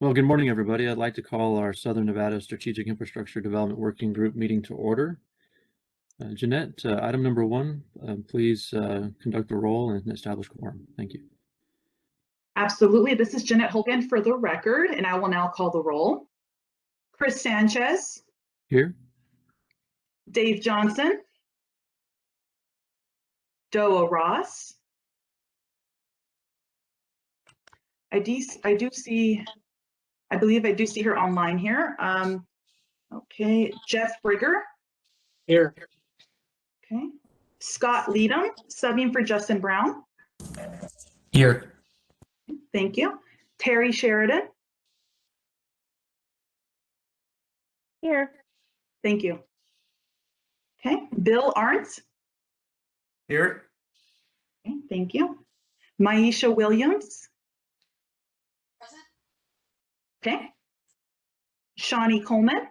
Well, good morning, everybody. I'd like to call our Southern Nevada Strategic Infrastructure Development Working Group meeting to order. Jeanette, item number 1, please conduct the roll and establish quorum. Thank you. Absolutely. This is Jeanette Hogan for the record, and I will now call the roll. Chris Sanchez. Here. Dave Johnson. Doa Ross. I believe I do see her online here. Okay, Jeff Brigger. Here. Okay. Scott Leadham, subbing for Justin Brown. Here. Thank you. Terry Sheridan. Here. Thank you. Okay, Bill Arntz. Here. Okay, thank you. Maisha Williams. Present. Okay. Shawnee Coleman.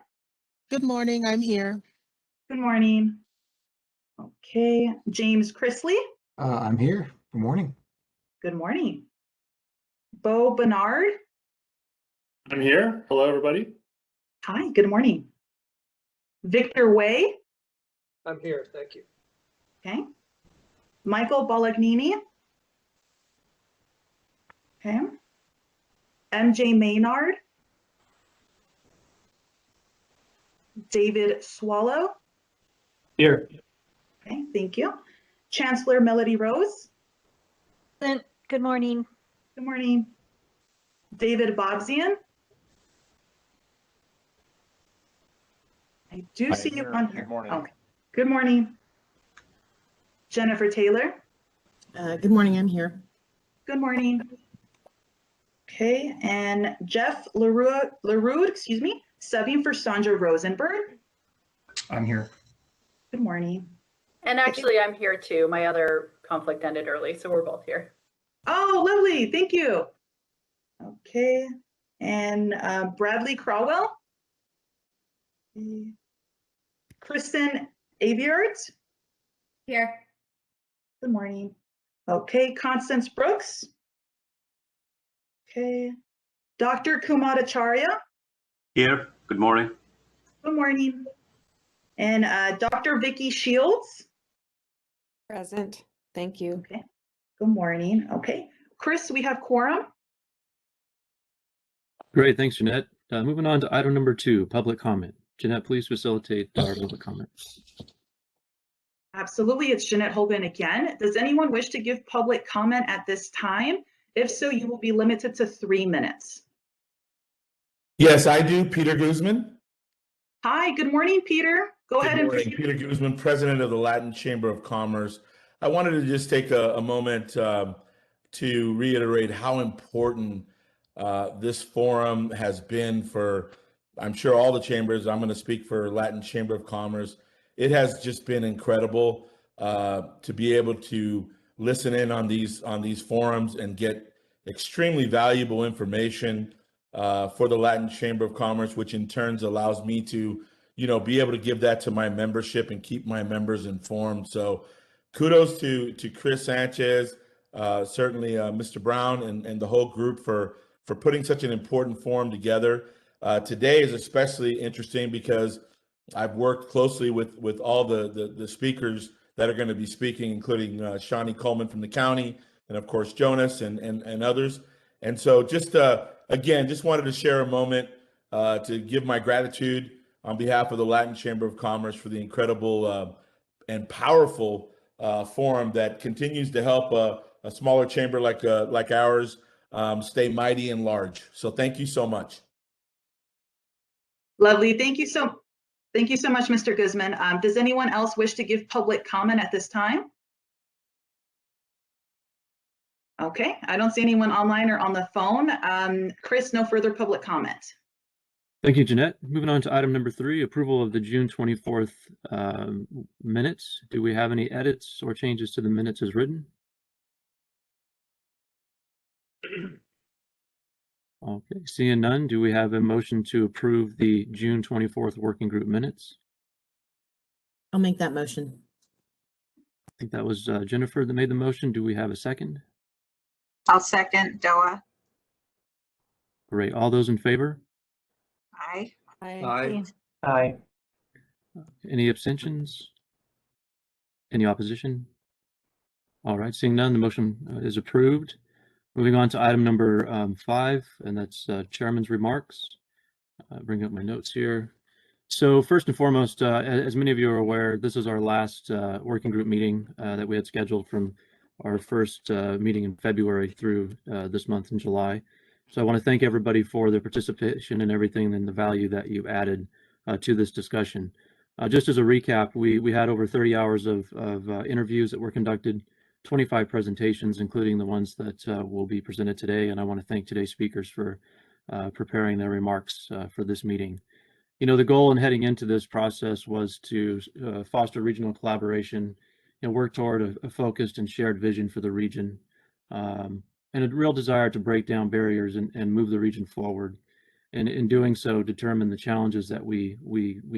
Good morning, I'm here. Good morning. Okay, James Chrisley. I'm here. Good morning. Good morning. Bo Bernard. I'm here. Hello, everybody. Hi, good morning. Victor Way. I'm here, thank you. Okay. Michael Bolognini. Okay. MJ Maynard. David Swallow. Here. Okay, thank you. Chancellor Melody Rose. Good morning. Good morning. David Bobzian. I do see you on here. Good morning. Okay. Good morning. Jennifer Taylor. Good morning, I'm here. Good morning. Okay, and Jeff LaRue, subbing for Sandra Rosenberg. I'm here. Good morning. And actually, I'm here too. My other conflict ended early, so we're both here. Oh, lovely. Thank you. Okay, and Bradley Crowell. Kristen Aviards. Here. Good morning. Okay, Constance Brooks. Okay, Dr. Kumatacharya. Here. Good morning. Good morning. And Dr. Vicky Shields. Present. Thank you. Okay. Good morning. Okay. Chris, we have quorum. Great, thanks, Jeanette. Moving on to item number 2, public comment. Jeanette, please facilitate our public comment. Absolutely. It's Jeanette Hogan again. Does anyone wish to give public comment at this time? If so, you will be limited to 3 minutes. Yes, I do. Peter Guzman. Hi, good morning, Peter. Go ahead and proceed. Peter Guzman, president of the Latin Chamber of Commerce. I wanted to just take a moment to reiterate how important this forum has been for, I'm sure, all the chambers. I'm going to speak for Latin Chamber of Commerce. It has just been incredible to be able to listen in on these forums and get extremely valuable information for the Latin Chamber of Commerce, which in turn allows me to, be able to give that to my membership and keep my members informed. So kudos to Chris Sanchez, certainly Mr. Brown and the whole group for putting such an important forum together. Today is especially interesting because I've worked closely with all the speakers that are going to be speaking, including Shawnee Coleman from the county, and of course Jonas and others. And so just again, just wanted to share a moment to give my gratitude on behalf of the Latin Chamber of Commerce for the incredible and powerful forum that continues to help a smaller chamber like ours stay mighty and large. So thank you so much. Lovely. Thank you so much, Mr. Guzman. Does anyone else wish to give public comment at this time? Okay, I don't see anyone online or on the phone. Chris, no further public comment. Thank you, Jeanette. Moving on to item number 3, approval of the June 24th minutes. Do we have any edits or changes to the minutes as written? Okay, seeing none, do we have a motion to approve the June 24th working group minutes? I'll make that motion. I think that was Jennifer that made the motion. Do we have a second? I'll second Doa. Great. All those in favor? Aye. Aye. Aye. Any abstentions? Any opposition? All right, seeing none, the motion is approved. Moving on to item number 5, and that's chairman's remarks. Bring up my notes here. So first and foremost, as many of you are aware, this is our last working group meeting that we had scheduled from our first meeting in February through this month in July. So I want to thank everybody for their participation and everything and the value that you added to this discussion. Just as a recap, we had over 30 hours of interviews that were conducted, 25 presentations, including the ones that will be presented today. And I want to thank today's speakers for preparing their remarks for this meeting. You know, the goal in heading into this process was to foster regional collaboration and work toward a focused and shared vision for the region, and a real desire to break down barriers and move the region forward. And in doing so, determine the challenges that we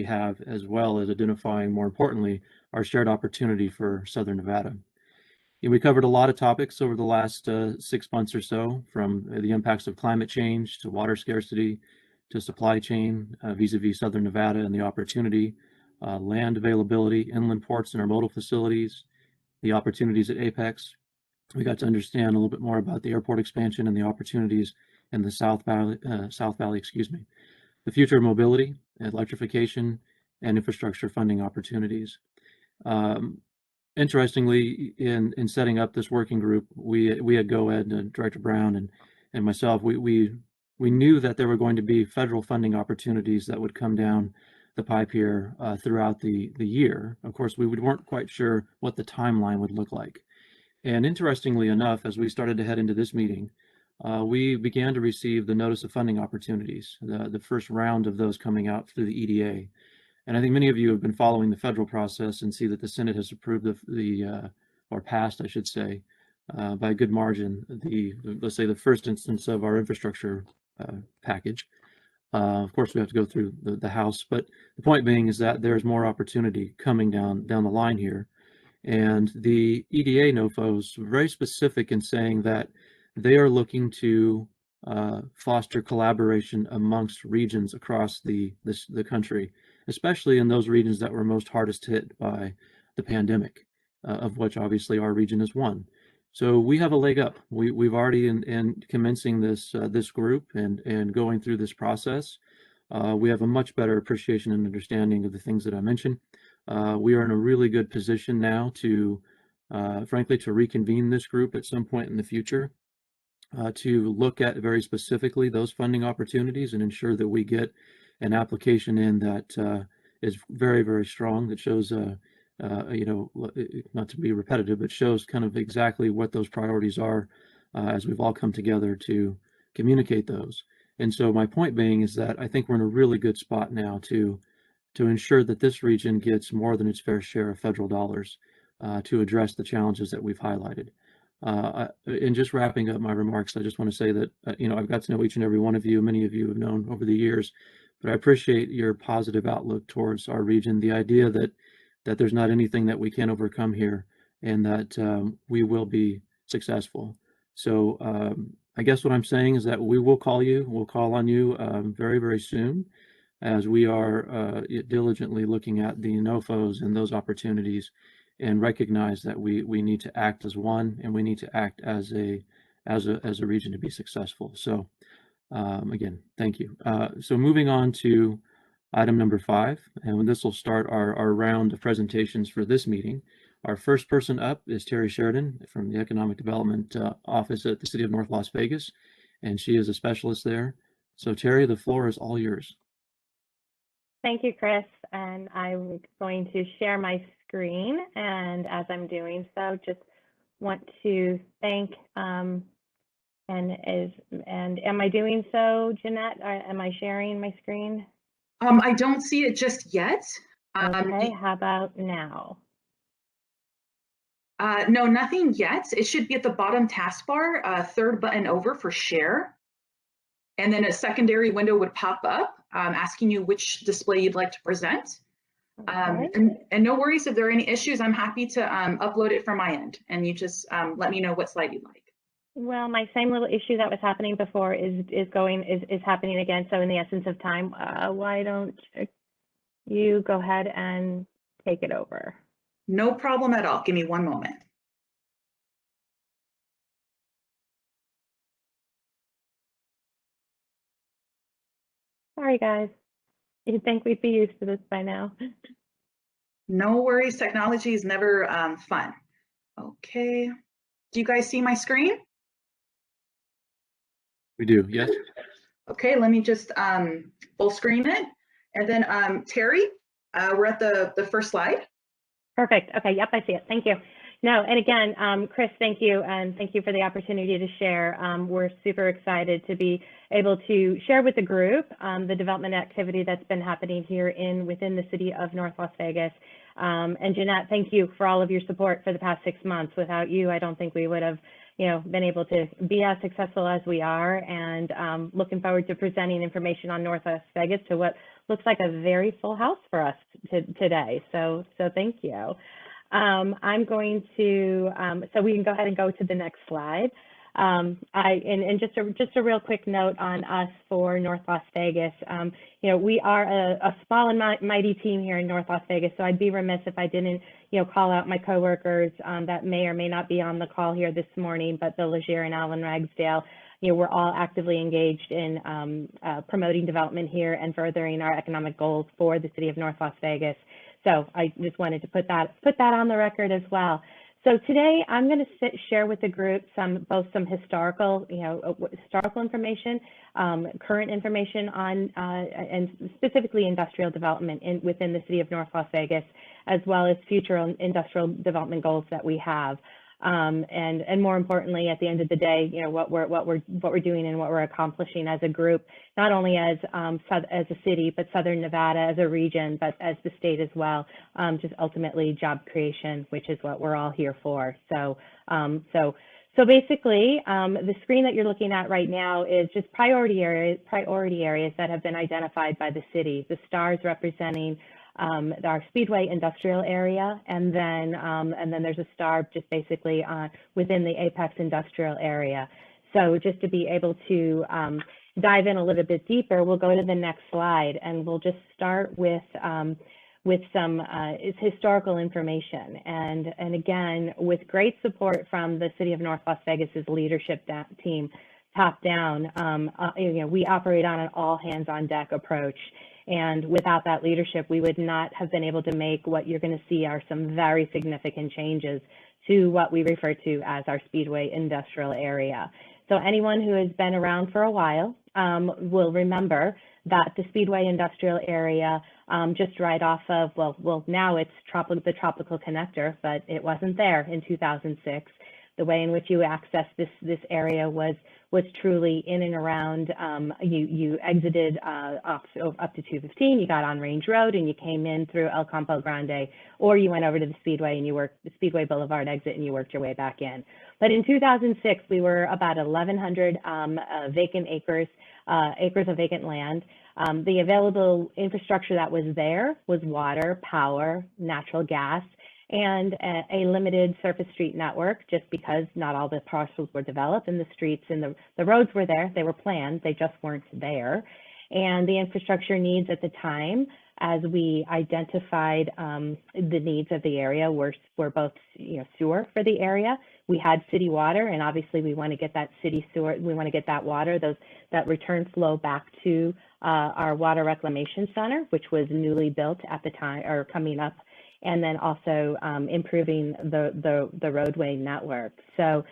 have, as well as identifying, more importantly, our shared opportunity for Southern Nevada. And we covered a lot of topics over the last 6 months or so, from the impacts of climate change to water scarcity, to supply chain vis-a-vis Southern Nevada and the opportunity, land availability, inland ports and our modal facilities, the opportunities at Apex. We got to understand a little bit more about the airport expansion and the opportunities in the South Valley, the future of mobility, electrification, and infrastructure funding opportunities. Interestingly, in setting up this working group, we had GoEd and Director Brown and myself, we knew that there were going to be federal funding opportunities that would come down the pipe here throughout the year. Of course, we weren't quite sure what the timeline would look like. And interestingly enough, as we started to head into this meeting, we began to receive the notice of funding opportunities, the first round of those coming out through the EDA. And I think many of you have been following the federal process and see that the Senate has approved or passed, I should say, by a good margin, let's say the first instance of our infrastructure package. Of course, we have to go through the House, but the point being is that there's more opportunity coming down the line here. And the EDA NOFOs were very specific in saying that they are looking to foster collaboration amongst regions across the country, especially in those regions that were most hardest hit by the pandemic, of which obviously our region is one. So we have a leg up. We've already in commencing this group and going through this process. We have a much better appreciation and understanding of the things that I mentioned. We are in a really good position now to, frankly, to reconvene this group at some point in the future, to look at very specifically those funding opportunities and ensure that we get an application in that is very, very strong, that shows, not to be repetitive, but shows kind of exactly what those priorities are as we've all come together to communicate those. And so my point being is that I think we're in a really good spot now to ensure that this region gets more than its fair share of federal dollars to address the challenges that we've highlighted. And just wrapping up my remarks, I just want to say that, I've got to know each and every one of you. Many of you have known over the years, but I appreciate your positive outlook towards our region, the idea that there's not anything that we can't overcome here, and that we will be successful. So I guess what I'm saying is that we will call you, we'll call on you very, very soon, as we are diligently looking at the NOFOs and those opportunities, and recognize that we need to act as one, and we need to act as a region to be successful. So again, thank you. So moving on to item number 5, and this will start our round of presentations for this meeting. Our first person up is Terry Sheridan from the Economic Development Office at the City of North Las Vegas, and she is a specialist there. So Terry, the floor is all yours. Thank you, Chris. And I'm going to share my screen. And as I'm doing so, just want to thank, and am I doing so, Jeanette? Am I sharing my screen? I don't see it just yet. Okay, how about now? No, nothing yet. It should be at the bottom taskbar, third button over for share. And then a secondary window would pop up asking you which display you'd like to present. Okay. And no worries if there are any issues, I'm happy to upload it from my end. And you just let me know what slide you'd like. Well, my same little issue that was happening before is happening again. So in the essence of time, why don't you go ahead and take it over? No problem at all. Give me one moment. Sorry, guys. You'd think we'd be used to this by now. No worries. Technology is never fun. Okay. Do you guys see my screen? We do, yes. Okay, let me just full screen it. And then Terry, we're at the first slide. Perfect. Okay. Yep, I see it. Thank you. No, and again, Chris, thank you, and thank you for the opportunity to share. We're super excited to be able to share with the group the development activity that's been happening here within the city of North Las Vegas. And Jeanette, thank you for all of your support for the past 6 months. Without you, I don't think we would have, been able to be as successful as we are. And looking forward to presenting information on North Las Vegas to what looks like a very full house for us today. So thank you. I'm going to, so we can go ahead and go to the next slide. And just a real quick note on us for North Las Vegas. We are a small and mighty team here in North Las Vegas, so I'd be remiss if I didn't, call out my coworkers that may or may not be on the call here this morning, but Bill Legere and Alan Ragsdale. We're all actively engaged in promoting development here and furthering our economic goals for the city of North Las Vegas. So I just wanted to put that on the record as well. So today I'm going to share with the group both some historical, historical information, current information on, and specifically industrial development within the city of North Las Vegas, as well as future industrial development goals that we have. And more importantly, at the end of the day, what we're doing and what we're accomplishing as a group, not only as a city, but Southern Nevada as a region, but as the state as well. Just ultimately job creation, which is what we're all here for. So basically, the screen that you're looking at right now is just priority areas that have been identified by the city. The stars representing our Speedway industrial area, and then there's a star just basically within the Apex industrial area. So just to be able to dive in a little bit deeper, we'll go to the next slide, and we'll just start with some historical information. And again, with great support from the City of North Las Vegas's leadership team, top down, we operate on an all hands on deck approach. And without that leadership, we would not have been able to make what you're going to see are some very significant changes to what we refer to as our Speedway industrial area. So anyone who has been around for a while will remember that the Speedway industrial area, just right off of, well, now it's the Tropical Connector, but it wasn't there in 2006. The way in which you access this area was truly in and around. You exited up to 215. You got on Range Road and you came in through El Campo Grande, or you went over to the Speedway and you worked the Speedway Boulevard exit and you worked your way back in. But in 2006, we were about 1,100 vacant acres of vacant land. The available infrastructure that was there was water, power, natural gas, and a limited surface street network, just because not all the parcels were developed and the streets and the roads were there. They were planned, they just weren't there. And the infrastructure needs at the time, as we identified the needs of the area, were both sewer for the area. We had city water, and obviously we want to get that city sewer, we want to get that water, that return flow back to our water reclamation center, which was newly built at the time, or coming up, and then also improving the roadway network. So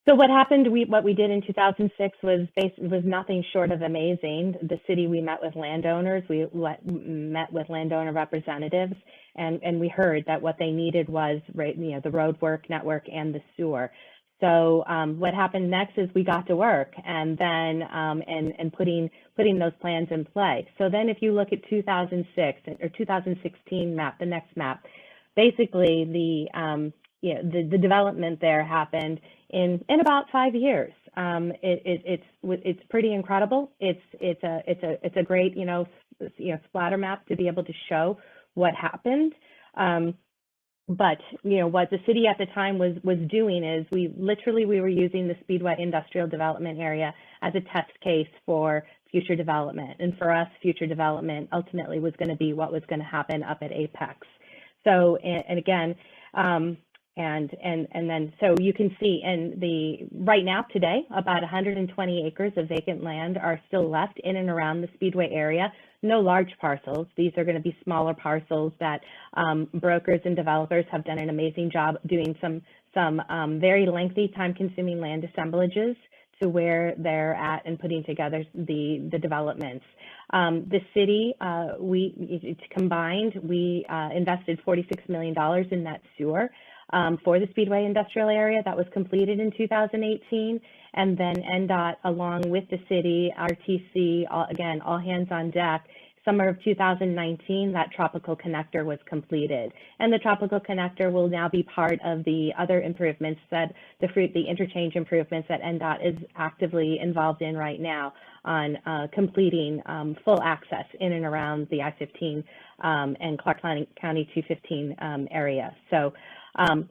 what happened, what we did in 2006 was nothing short of amazing. The city, we met with landowners, met with landowner representatives, and we heard that what they needed was the roadwork network and the sewer. So what happened next is we got to work, and then and putting those plans in place. So then if you look at 2006 or 2016 map, the next map, basically the development there happened in about 5 years. It's pretty incredible. It's a great splatter map to be able to show what happened. But what the city at the time was doing is we were using the Speedway Industrial Development Area as a test case for future development. And for us, future development ultimately was going to be what was going to happen up at Apex. So, and again, and then so you can see right now today, about 120 acres of vacant land are still left in and around the Speedway area. No large parcels. These are going to be smaller parcels that brokers and developers have done an amazing job doing some very lengthy, time-consuming land assemblages to where they're at and putting together the developments. The city, combined, we invested $46 million in that sewer for the Speedway Industrial Area that was completed in 2018. And then NDOT, along with the city, RTC, again, all hands on deck, summer of 2019, that Tropical Connector was completed. And the Tropical Connector will now be part of the other improvements that the interchange improvements that NDOT is actively involved in right now on completing full access in and around the I-15 and Clark County 215 area. So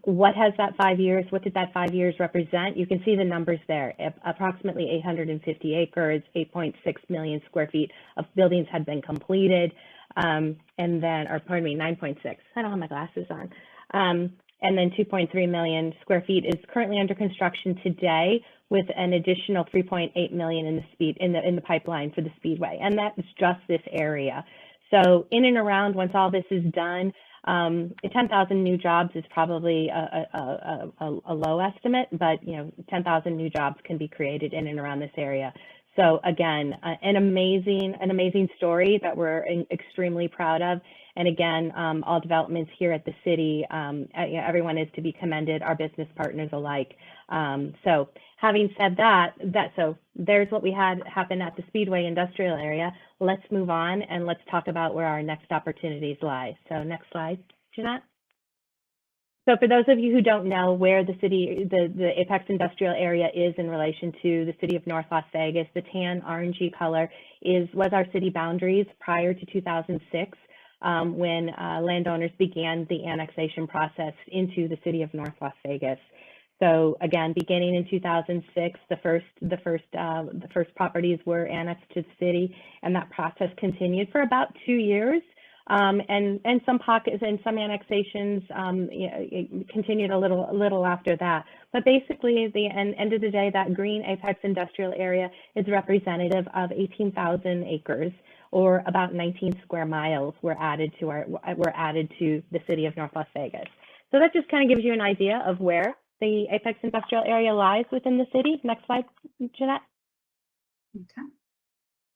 what has that 5 years, what did that 5 years represent? You can see the numbers there. Approximately 850 acres, 8.6 million square feet of buildings had been completed, and then, or pardon me, 9.6. I don't have my glasses on. And then 2.3 million square feet is currently under construction today, with an additional 3.8 million in the pipeline for the Speedway, and that is just this area. So in and around, once all this is done, 10,000 new jobs is probably a low estimate, but 10,000 new jobs can be created in and around this area. So again, an amazing story that we're extremely proud of. And again, all developments here at the city, everyone is to be commended, our business partners alike. So having said that, so there's what we had happen at the Speedway Industrial Area. Let's move on and let's talk about where our next opportunities lie. So next slide, Jeanette. So for those of you who don't know where the Apex Industrial Area is in relation to the city of North Las Vegas, the tan orangey color was our city boundaries prior to 2006. When landowners began the annexation process into the city of North Las Vegas. So again, beginning in 2006, the first properties were annexed to the city, and that process continued for about 2 years. And some pockets and some annexations it continued a little after that. But basically, at the end of the day, that green Apex Industrial Area is representative of 18,000 acres, or about 19 square miles were added to the city of North Las Vegas. So that just kind of gives you an idea of where the Apex Industrial Area lies within the city. Next slide, Jeanette. Okay.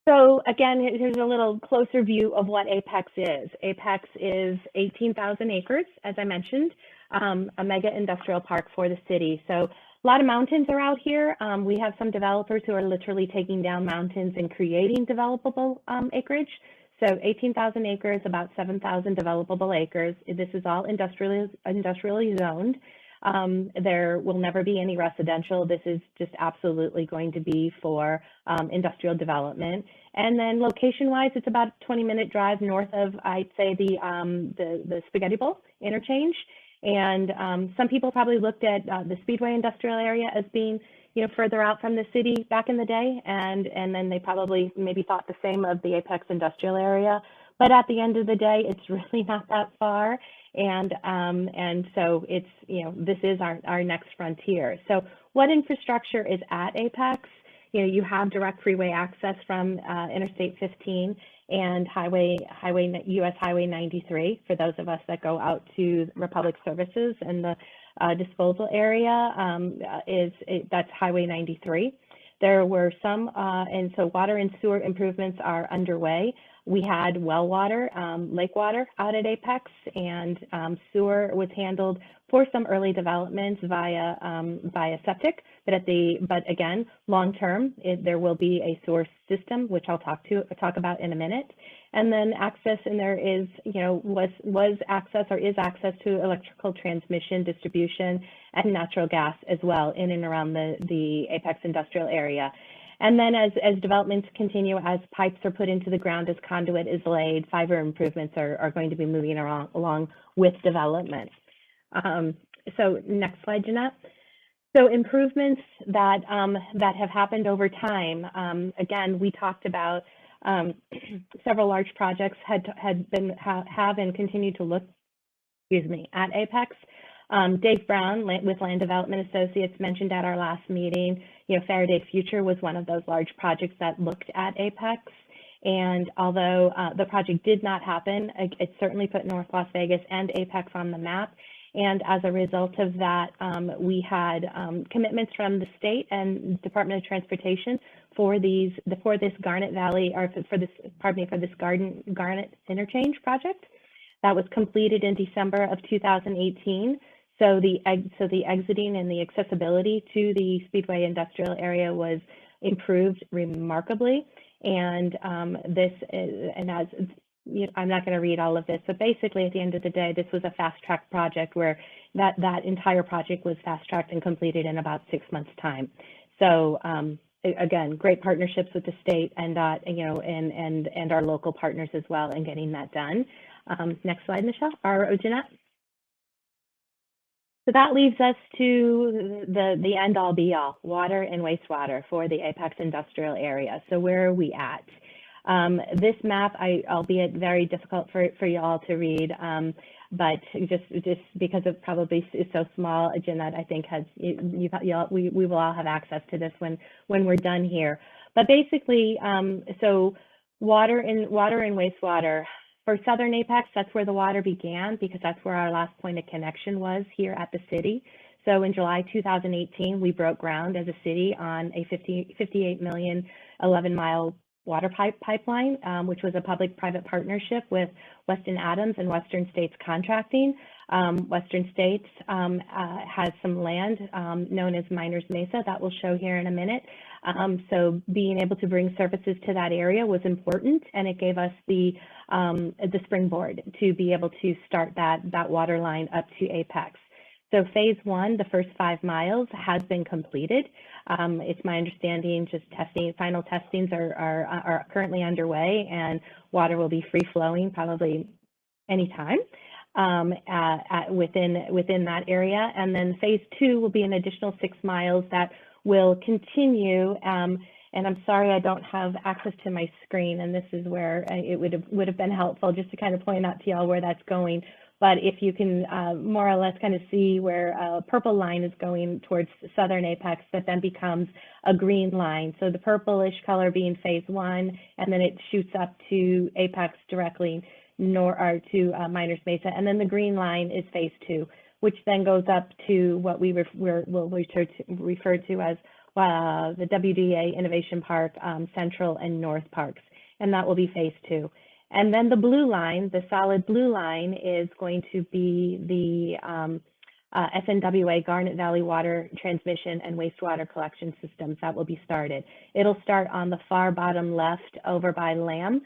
So again, here's a little closer view of what Apex is. Apex is 18,000 acres, as I mentioned, a mega industrial park for the city. So a lot of mountains are out here. We have some developers who are literally taking down mountains and creating developable acreage. So 18,000 acres, about 7,000 developable acres. This is all industrially zoned. There will never be any residential. This is just absolutely going to be for industrial development. And then location-wise, it's about a 20-minute drive north of, I'd say, the Spaghetti Bowl interchange. And some people probably looked at the Speedway Industrial Area as being, further out from the city back in the day, and then they probably maybe thought the same of the Apex Industrial Area. But at the end of the day, it's really not that far, and so it's this is our next frontier. So what infrastructure is at Apex? You have direct freeway access from Interstate 15 and US Highway 93 for those of us that go out to Republic Services, and the disposal area that's Highway 93. There were some, and so water and sewer improvements are underway. We had well water, lake water out at Apex, and sewer was handled for some early developments via septic. But again, long term, there will be a sewer system, which I'll talk about in a minute. And then access, and there is, was access or is access to electrical transmission, distribution, and natural gas as well in and around the Apex Industrial Area. And then as developments continue, as pipes are put into the ground, as conduit is laid, fiber improvements are going to be moving along with development. So next slide, Jeanette. So improvements that that have happened over time. Again, we talked about several large projects have and continue to look, at Apex. Dave Brown with Land Development Associates mentioned at our last meeting, Faraday Future was one of those large projects that looked at Apex. And although the project did not happen, it certainly put North Las Vegas and Apex on the map. And as a result of that, we had commitments from the state and Department of Transportation for this Garnet Valley, or for this Garnet Interchange project that was completed in December of 2018. So the exiting and the accessibility to the Speedway industrial area was improved remarkably. And this is, and as I'm not going to read all of this, but basically at the end of the day, this was a fast track project where that entire project was fast tracked and completed in about 6 months time. So again, great partnerships with the state and and our local partners as well in getting that done. Next slide, Michelle, or Jeanette. So that leaves us to the end all be all, water and wastewater for the Apex industrial area. So where are we at? This map, albeit very difficult for you all to read, but just because it probably is so small, Jeanette, I think we will all have access to this when we're done here. But basically, so water and wastewater. For Southern Apex, that's where the water began because that's where our last point of connection was here at the city. So in July 2018, we broke ground as a city on a 58 million 11-mile water pipeline, which was a public-private partnership with Weston Adams and Western States Contracting. Western States has some land known as Miners Mesa that we'll show here in a minute. So being able to bring services to that area was important, and it gave us the springboard to be able to start that water line up to Apex. So phase one, the first 5 miles, has been completed. It's my understanding just final testings are currently underway, and water will be free flowing probably anytime within that area. And then phase 2 will be an additional 6 miles that will continue. And I'm sorry I don't have access to my screen, and this is where it would have been helpful just to kind of point out to y'all where that's going. But if you can more or less kind of see where a purple line is going towards Southern Apex, that then becomes a green line. So the purplish color being phase 1, and then it shoots up to Apex directly to Miners Mesa. And then the green line is phase 2, which then goes up to what we will refer to as the WDA Innovation Park Central and North Parks. And that will be phase 2. And then the blue line, the solid blue line, is going to be the SNWA Garnet Valley Water Transmission and Wastewater Collection Systems that will be started. It'll start on the far bottom left over by Lamb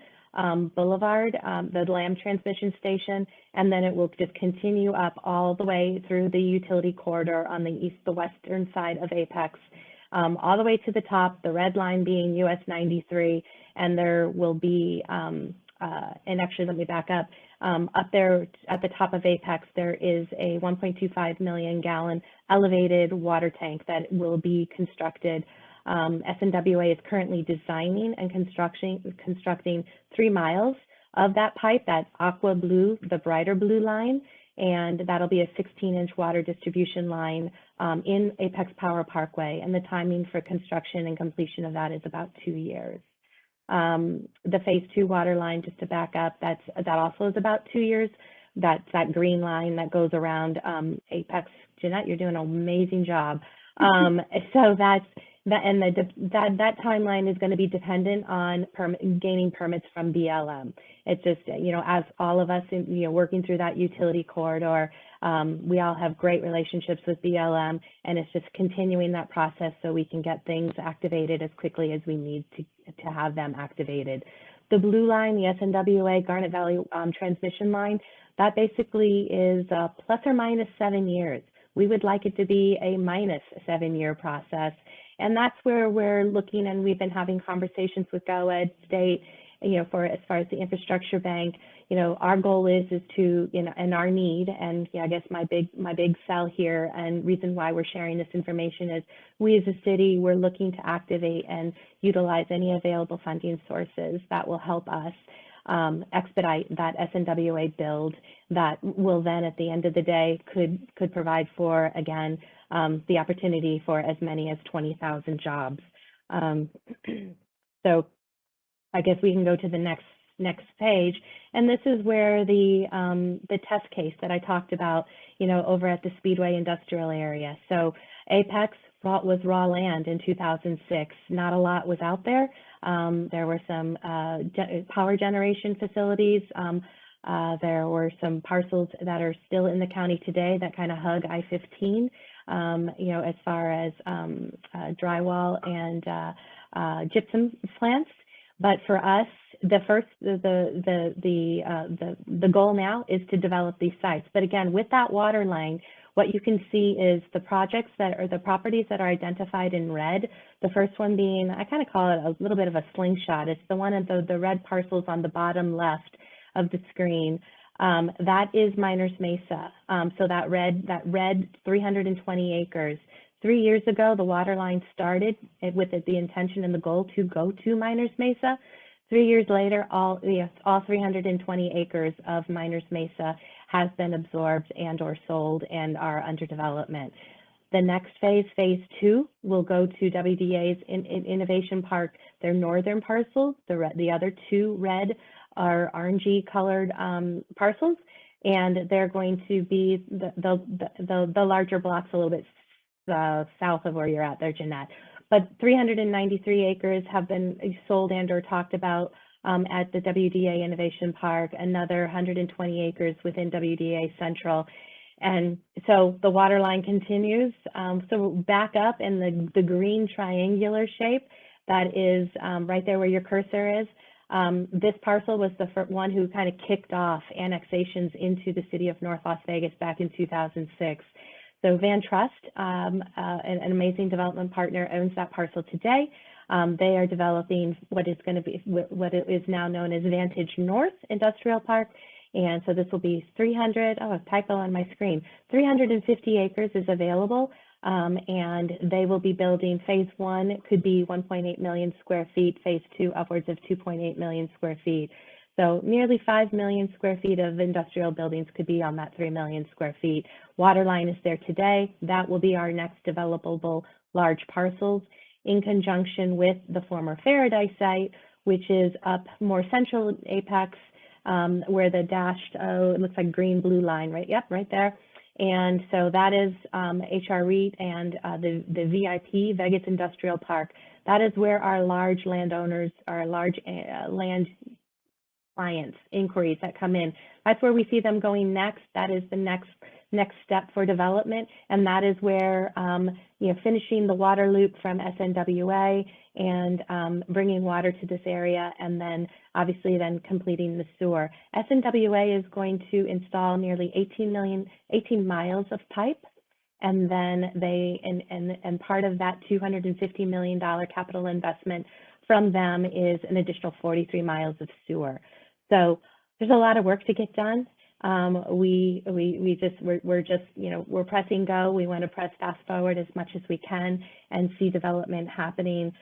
Boulevard, the Lamb Transmission Station, and then it will just continue up all the way through the utility corridor on the western side of Apex, all the way to the top, the red line being US 93, and there will be and actually, let me back up. Up there at the top of Apex, there is a 1.25 million gallon elevated water tank that will be constructed. SNWA is currently designing and constructing 3 miles of that pipe, that aqua blue, the brighter blue line, and that'll be a 16-inch water distribution line in Apex Power Parkway. And the timing for construction and completion of that is about 2 years. The phase 2 water line, just to back up, that also is about 2 years. That's that green line that goes around Apex. Jeanette, you're doing an amazing job. So that timeline is going to be dependent on gaining permits from BLM. It's just, as all of us, working through that utility corridor, we all have great relationships with BLM, and it's just continuing that process so we can get things activated as quickly as we need to have them activated. The blue line, the SNWA Garnet Valley transmission line, that basically is plus or minus 7 years. We would like it to be a minus 7-year process. And that's where we're looking, and we've been having conversations with GOED State for as far as the infrastructure bank, our goal is to, and our need, and I guess my big sell here and reason why we're sharing this information is we as a city, we're looking to activate and utilize any available funding sources that will help us expedite that SNWA build that will then at the end of the day could provide for, again, the opportunity for as many as 20,000 jobs. So I guess we can go to the next page, and this is where the test case that I talked about, over at the Speedway industrial area. So Apex was raw land in 2006. Not a lot was out there. There were some power generation facilities. There were some parcels that are still in the county today that kind of hug I-15, as far as drywall and gypsum plants. But for us, the goal now is to develop these sites. But again, with that water line, what you can see is the projects that are the properties that are identified in red. The first one being, I kind of call it a little bit of a slingshot. It's the one of the red parcels on the bottom left of the screen. That is Miners Mesa. So that red 320 acres. 3 years ago, the water line started with the intention and the goal to go to Miners Mesa. 3 years later, all 320 acres of Miners Mesa has been absorbed and or sold and are under development. The next phase, phase 2, will go to WDA's Innovation Park. Their northern parcels, the other 2 red are RNG colored parcels, and they're going to be the larger blocks a little bit south of where you're at there, Jeanette. But 393 acres have been sold and or talked about at the WDA Innovation Park, another 120 acres within WDA Central. And so the water line continues. So back up in the green triangular shape, that is right there where your cursor is. This parcel was the one who kind of kicked off annexations into the city of North Las Vegas back in 2006. So Van Trust, an amazing development partner, owns that parcel today. They are developing what is going to be what is now known as Vantage North Industrial Park. And so this will be 300, a typo on my screen, 350 acres is available. And they will be building phase 1, it could be 1.8 million square feet, phase 2, upwards of 2.8 million square feet. So nearly 5 million square feet of industrial buildings could be on that 3 million square feet. Water line is there today. That will be our next developable large parcels in conjunction with the former Faraday site, which is up more central Apex, where the dashed, it looks like green-blue line, right? Yep, right there. And so that is HR REIT and the VIP, Vegas Industrial Park. That is where our large landowners, our large land clients, inquiries that come in. That's where we see them going next. That is the next step for development. And that is where, finishing the water loop from SNWA and bringing water to this area, and then obviously then completing the sewer. SNWA is going to install nearly 18 miles of pipe. And then and part of that $250 million capital investment from them is an additional 43 miles of sewer. So there's a lot of work to get done. We're pressing go. We want to press fast forward as much as we can and see development happening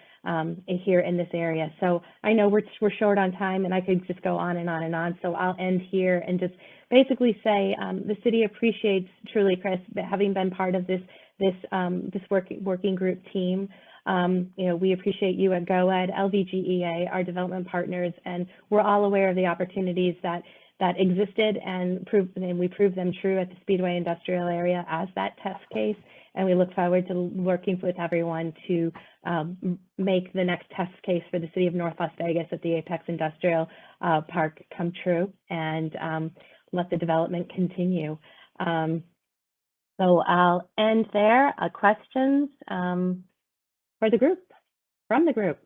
here in this area. So I know we're short on time, and I could just go on and on and on. So I'll end here and just basically say the city appreciates truly, Chris, having been part of this working group team. We appreciate you at GOED, LVGEA, our development partners, and we're all aware of the opportunities that existed and we proved them true at the Speedway industrial area as that test case. And we look forward to working with everyone to make the next test case for the city of North Las Vegas at the Apex Industrial Park come true, and let the development continue. So I'll end there. Questions for the group, from the group.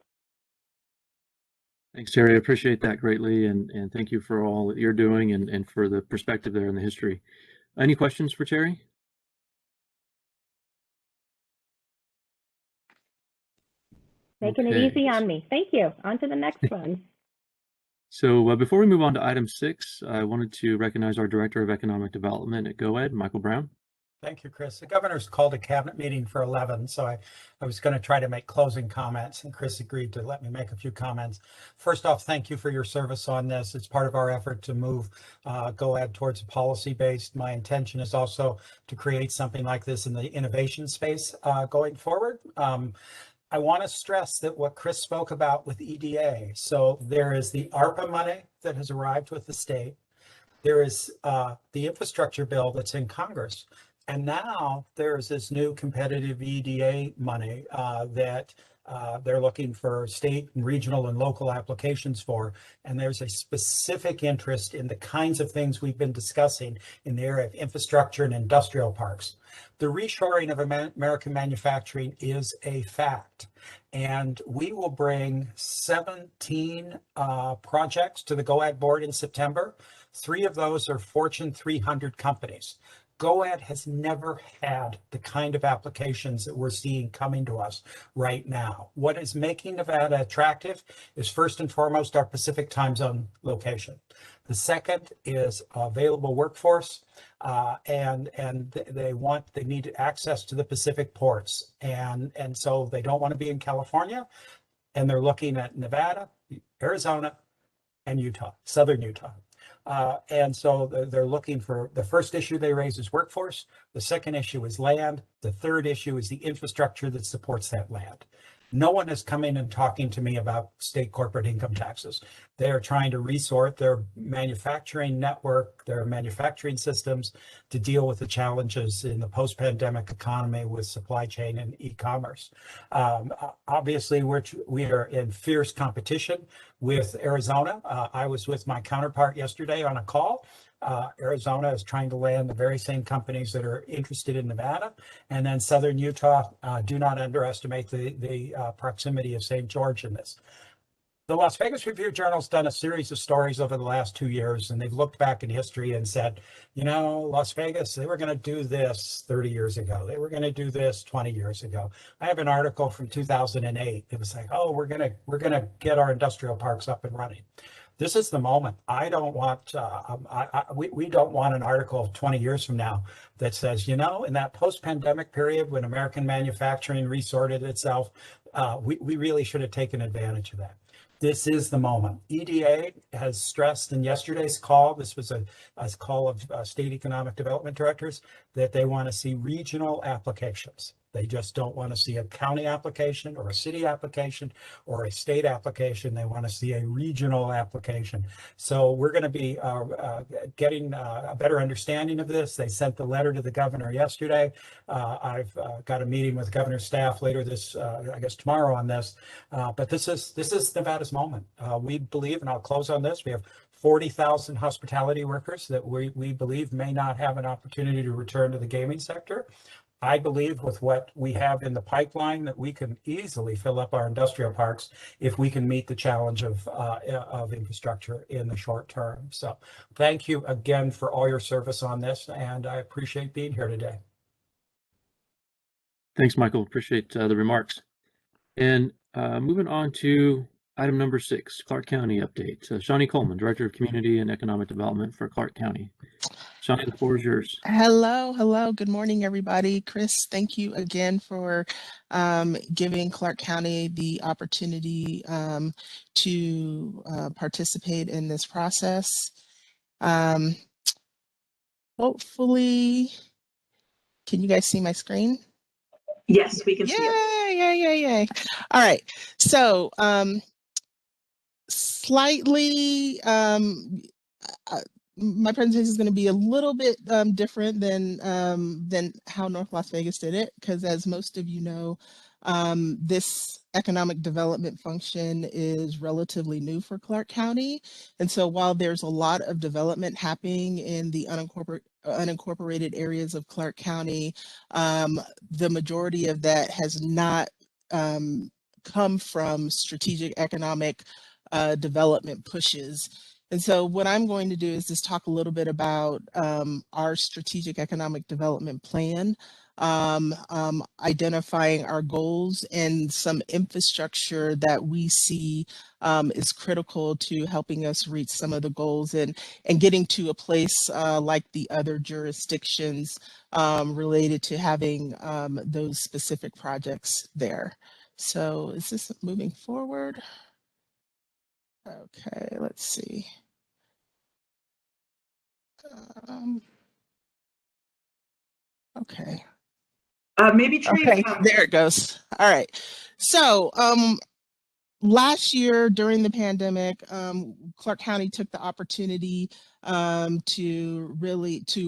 Thanks, Terry. I appreciate that greatly, and thank you for all that you're doing and for the perspective there in the history. Any questions for Terry? Making it easy on me. Thank you. On to the next one. So before we move on to item 6, I wanted to recognize our Director of Economic Development at GoEd, Michael Brown. Thank you, Chris. The governor's called a cabinet meeting for 11, so I was going to try to make closing comments, and Chris agreed to let me make a few comments. First off, thank you for your service on this. It's part of our effort to move GoEd towards a policy-based. My intention is also to create something like this in the innovation space going forward. I want to stress that what Chris spoke about with EDA. So there is the ARPA money that has arrived with the state. There is the infrastructure bill that's in Congress. And now there's this new competitive EDA money that they're looking for state and regional and local applications for. And there's a specific interest in the kinds of things we've been discussing in the area of infrastructure and industrial parks. The reshoring of American manufacturing is a fact. And we will bring 17 projects to the GoEd board in September. 3 of those are Fortune 300 companies. GoEd has never had the kind of applications that we're seeing coming to us right now. What is making Nevada attractive is first and foremost our Pacific time zone location. The second is available workforce, and they need access to the Pacific ports, and so they don't want to be in California, and they're looking at Nevada, Arizona, and Utah, southern Utah. And so they're looking for, the first issue they raise is workforce. The second issue is land. The third issue is the infrastructure that supports that land. No one is coming and talking to me about state corporate income taxes. They are trying to resort their manufacturing network, their manufacturing systems to deal with the challenges in the post-pandemic economy with supply chain and e-commerce. Obviously, we are in fierce competition with Arizona. I was with my counterpart yesterday on a call. Arizona is trying to land the very same companies that are interested in Nevada. And then Southern Utah, do not underestimate the proximity of St. George in this. The Las Vegas Review-Journal's done a series of stories over the last 2 years, and they've looked back in history and said, you know, Las Vegas, they were going to do this 30 years ago. They were going to do this 20 years ago. I have an article from 2008. It was like, oh, we're going to get our industrial parks up and running. This is the moment. I don't want, we don't want an article 20 years from now that says, you know, in that post-pandemic period when American manufacturing resorted itself, we really should have taken advantage of that. This is the moment. EDA has stressed in yesterday's call, this was a call of state economic development directors, that they want to see regional applications. They just don't want to see a county application or a city application or a state application. They want to see a regional application. So we're going to be getting a better understanding of this. They sent the letter to the governor yesterday. I've got a meeting with the governor's staff later this, I guess tomorrow on this. But this is Nevada's moment. We believe, and I'll close on this, we have 40,000 hospitality workers that we believe may not have an opportunity to return to the gaming sector. I believe with what we have in the pipeline that we can easily fill up our industrial parks if we can meet the challenge of infrastructure in the short term. So thank you again for all your service on this, and I appreciate being here today. Thanks, Michael. Appreciate the remarks. And moving on to item number 6, Clark County update. Shawnee Coleman, Director of Community and Economic Development for Clark County. Shawnee, the floor is yours. Hello. Good morning, everybody. Chris, thank you again for giving Clark County the opportunity to participate in this process. Hopefully, can you guys see my screen? Yes, we can see it. Yay. All right. So slightly, my presentation is going to be a little bit different than how North Las Vegas did it, because as most of you know, this economic development function is relatively new for Clark County. And so while there's a lot of development happening in the unincorporated areas of Clark County, the majority of that has not come from strategic economic development pushes. And so what I'm going to do is just talk a little bit about our strategic economic development plan, identifying our goals and some infrastructure that we see is critical to helping us reach some of the goals and getting to a place like the other jurisdictions related to having those specific projects there. So is this moving forward? Okay, let's see. Okay. Maybe Trey. Okay, there it goes. All right. So last year during the pandemic, Clark County took the opportunity to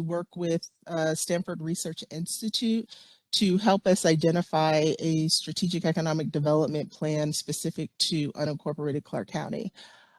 work with Stanford Research Institute to help us identify a strategic economic development plan specific to unincorporated Clark County.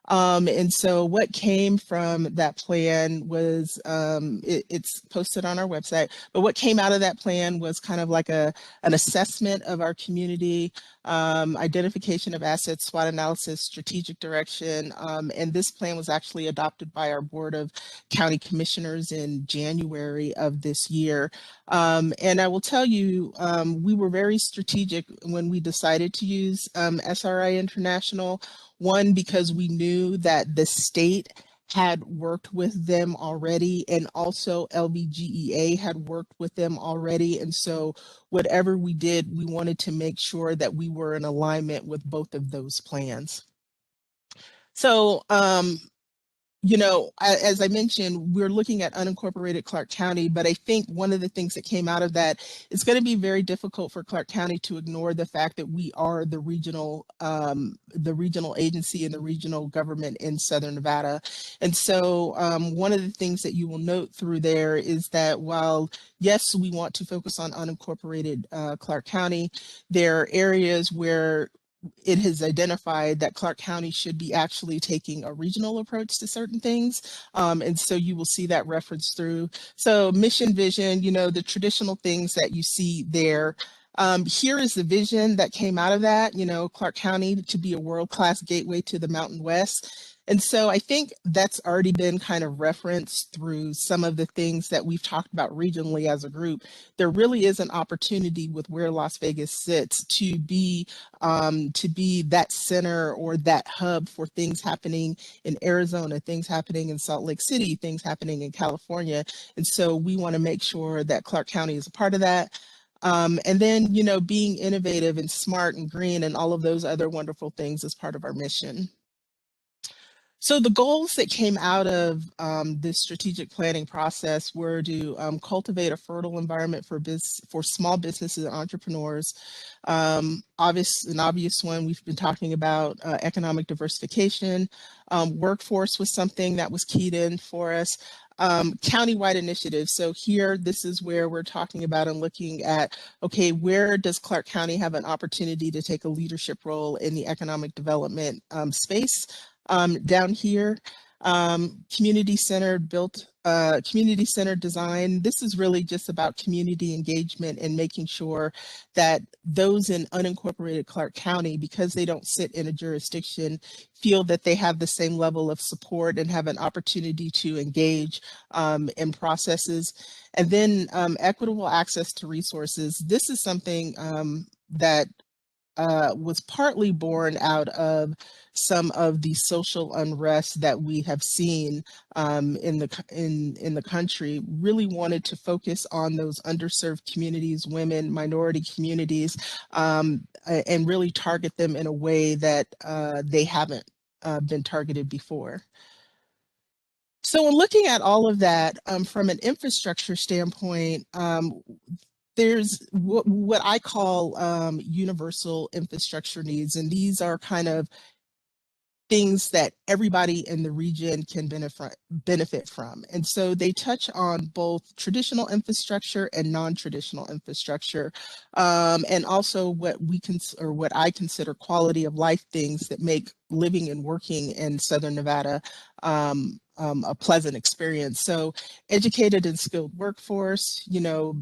And so what came from that plan was, it's posted on our website, but what came out of that plan was kind of like an assessment of our community, identification of assets, SWOT analysis, strategic direction. And this plan was actually adopted by our Board of County Commissioners in January of this year. And I will tell you, we were very strategic when we decided to use SRI International. One, because we knew that the state had worked with them already, and also LVGEA had worked with them already. And so whatever we did, we wanted to make sure that we were in alignment with both of those plans. So, you know, as I mentioned, we're looking at unincorporated Clark County, but I think one of the things that came out of that, it's going to be very difficult for Clark County to ignore the fact that we are the regional agency and the regional government in Southern Nevada. And so one of the things that you will note through there is that while, yes, we want to focus on unincorporated Clark County, there are areas where it has identified that Clark County should be actually taking a regional approach to certain things. And so you will see that reference through. So mission, vision, you know, the traditional things that you see there. Here is the vision that came out of that, you know, Clark County to be a world-class gateway to the Mountain West. And so I think that's already been kind of referenced through some of the things that we've talked about regionally as a group. There really is an opportunity with where Las Vegas sits to be that center or that hub for things happening in Arizona, things happening in Salt Lake City, things happening in California. And so we want to make sure that Clark County is a part of that. And then, you know, being innovative and smart and green and all of those other wonderful things as part of our mission. So the goals that came out of this strategic planning process were to cultivate a fertile environment for small businesses and entrepreneurs. An obvious one we've been talking about, economic diversification. Workforce was something that was keyed in for us. Countywide initiatives. So here, this is where we're talking about and looking at, okay, where does Clark County have an opportunity to take a leadership role in the economic development space? Down here, community-centered design. This is really just about community engagement and making sure that those in unincorporated Clark County, because they don't sit in a jurisdiction, feel that they have the same level of support and have an opportunity to engage in processes. And then equitable access to resources. This is something that was partly born out of some of the social unrest that we have seen in the country. Really wanted to focus on those underserved communities, women, minority communities, and really target them in a way that they haven't been targeted before. So in looking at all of that from an infrastructure standpoint, there's what I call universal infrastructure needs, and these are kind of things that everybody in the region can benefit from. And so they touch on both traditional infrastructure and non-traditional infrastructure, and also what I consider quality of life things that make living and working in Southern Nevada a pleasant experience. So educated and skilled workforce, you know,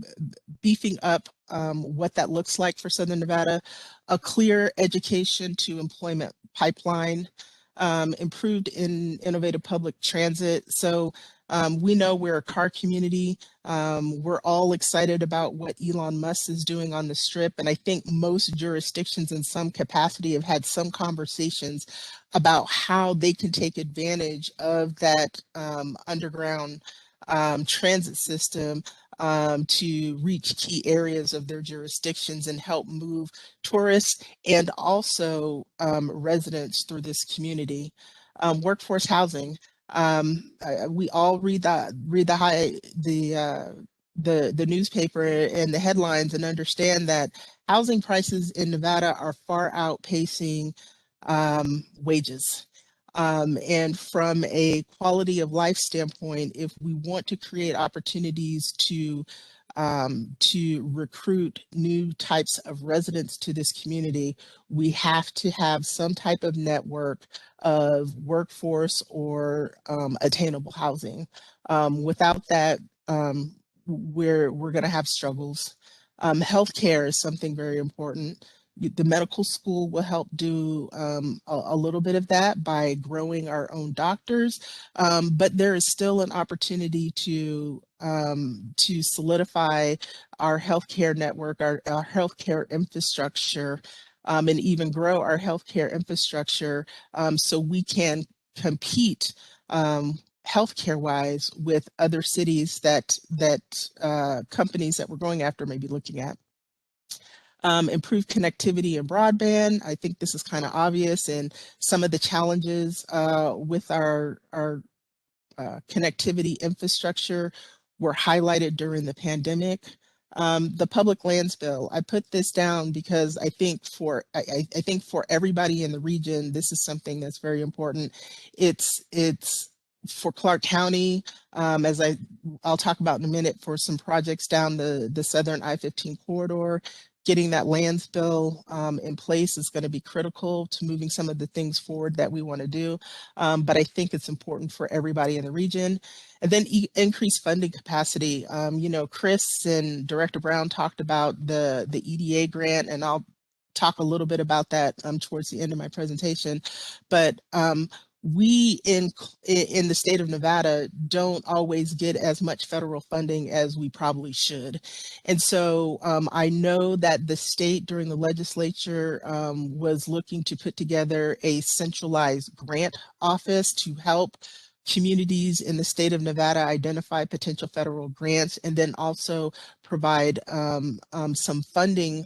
beefing up what that looks like for Southern Nevada, a clear education to employment pipeline, improved in innovative public transit. So we know we're a car community. We're all excited about what Elon Musk is doing on the Strip. And I think most jurisdictions in some capacity have had some conversations about how they can take advantage of that underground transit system to reach key areas of their jurisdictions and help move tourists and also residents through this community. Workforce housing. We all read the newspaper and the headlines and understand that housing prices in Nevada are far outpacing wages. And from a quality of life standpoint, if we want to create opportunities to recruit new types of residents to this community, we have to have some type of network of workforce or attainable housing. Without that, we're going to have struggles. Healthcare is something very important. The medical school will help do a little bit of that by growing our own doctors, but there is still an opportunity to solidify our healthcare network, our healthcare infrastructure, and even grow our healthcare infrastructure so we can compete healthcare wise with other cities that companies that we're going after may be looking at. Improved connectivity and broadband. I think this is kind of obvious, and some of the challenges with our connectivity infrastructure were highlighted during the pandemic. The public lands bill. I put this down because I think for everybody in the region, this is something that's very important. It's for Clark County, as I'll talk about in a minute, for some projects down the southern I-15 corridor. Getting that lands bill in place is going to be critical to moving some of the things forward that we want to do. But I think it's important for everybody in the region. And then increased funding capacity. You know, Chris and Director Brown talked about the EDA grant, and I'll talk a little bit about that towards the end of my presentation. But we in the state of Nevada don't always get as much federal funding as we probably should. And so I know that the state during the legislature was looking to put together a centralized grant office to help communities in the state of Nevada identify potential federal grants, and then also provide some funding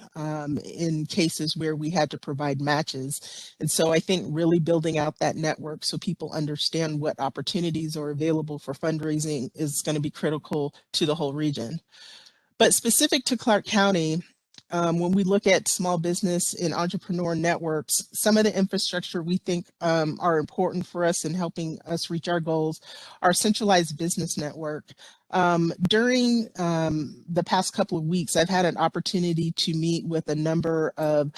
in cases where we had to provide matches. And so I think really building out that network so people understand what opportunities are available for fundraising is going to be critical to the whole region. But specific to Clark County, when we look at small business and entrepreneur networks, some of the infrastructure we think are important for us in helping us reach our goals are centralized business network. During the past couple of weeks, I've had an opportunity to meet with a number of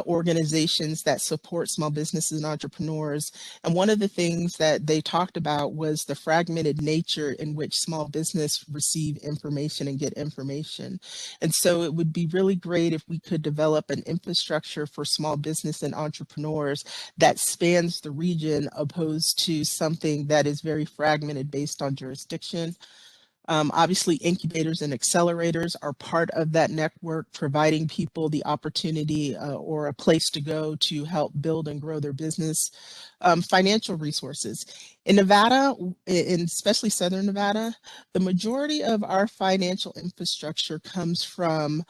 organizations that support small businesses and entrepreneurs. And one of the things that they talked about was the fragmented nature in which small business receive information and get information. And so it would be really great if we could develop an infrastructure for small business and entrepreneurs that spans the region, opposed to something that is very fragmented based on jurisdiction. Obviously, incubators and accelerators are part of that network, providing people the opportunity or a place to go to help build and grow their business. Financial resources. In Nevada, in especially Southern Nevada, the majority of our financial infrastructure comes from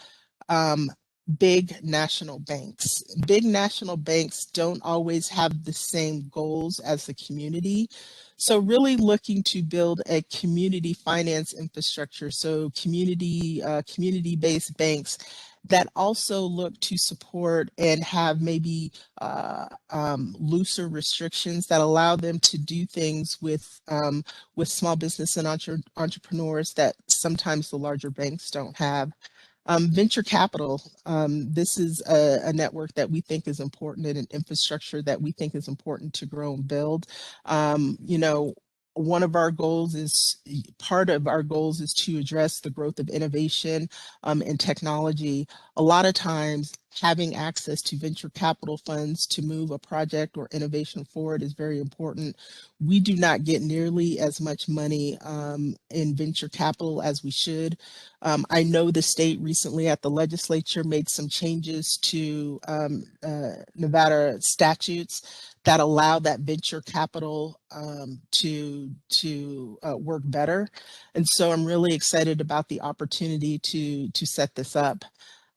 big national banks. Big national banks don't always have the same goals as the community. So really looking to build a community finance infrastructure. So community-based banks that also look to support and have maybe looser restrictions that allow them to do things with small business and entrepreneurs that sometimes the larger banks don't have. Venture capital. This is a network that we think is important, and an infrastructure that we think is important to grow and build. You know, part of our goals is to address the growth of innovation and technology. A lot of times having access to venture capital funds to move a project or innovation forward is very important. We do not get nearly as much money in venture capital as we should. I know the state recently at the legislature made some changes to Nevada statutes that allow that venture capital to work better. And so I'm really excited about the opportunity to set this up.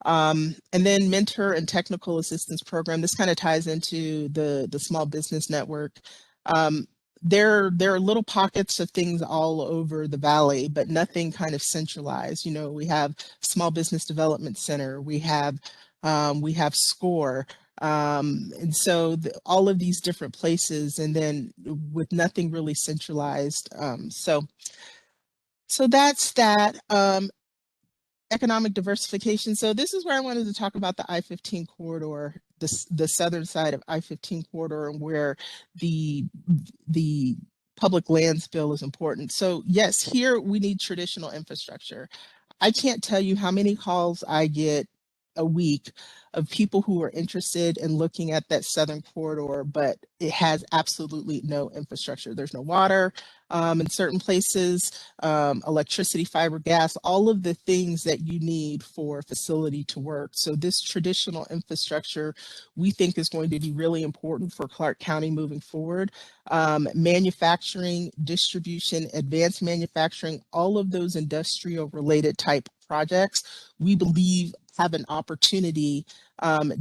And then mentor and technical assistance program. This kind of ties into the small business network. There are little pockets of things all over the valley, but nothing kind of centralized. You know, we have Small Business Development Center, we have SCORE, and so all of these different places, and then with nothing really centralized. So that's that. Economic diversification. So this is where I wanted to talk about the I-15 corridor, the southern side of I-15 corridor, and where the public lands bill is important. So yes, here we need traditional infrastructure. I can't tell you how many calls I get a week of people who are interested in looking at that southern corridor, but it has absolutely no infrastructure. There's no water in certain places, electricity, fiber, gas, all of the things that you need for a facility to work. So this traditional infrastructure we think is going to be really important for Clark County moving forward. Manufacturing, distribution, advanced manufacturing, all of those industrial related type projects, we believe have an opportunity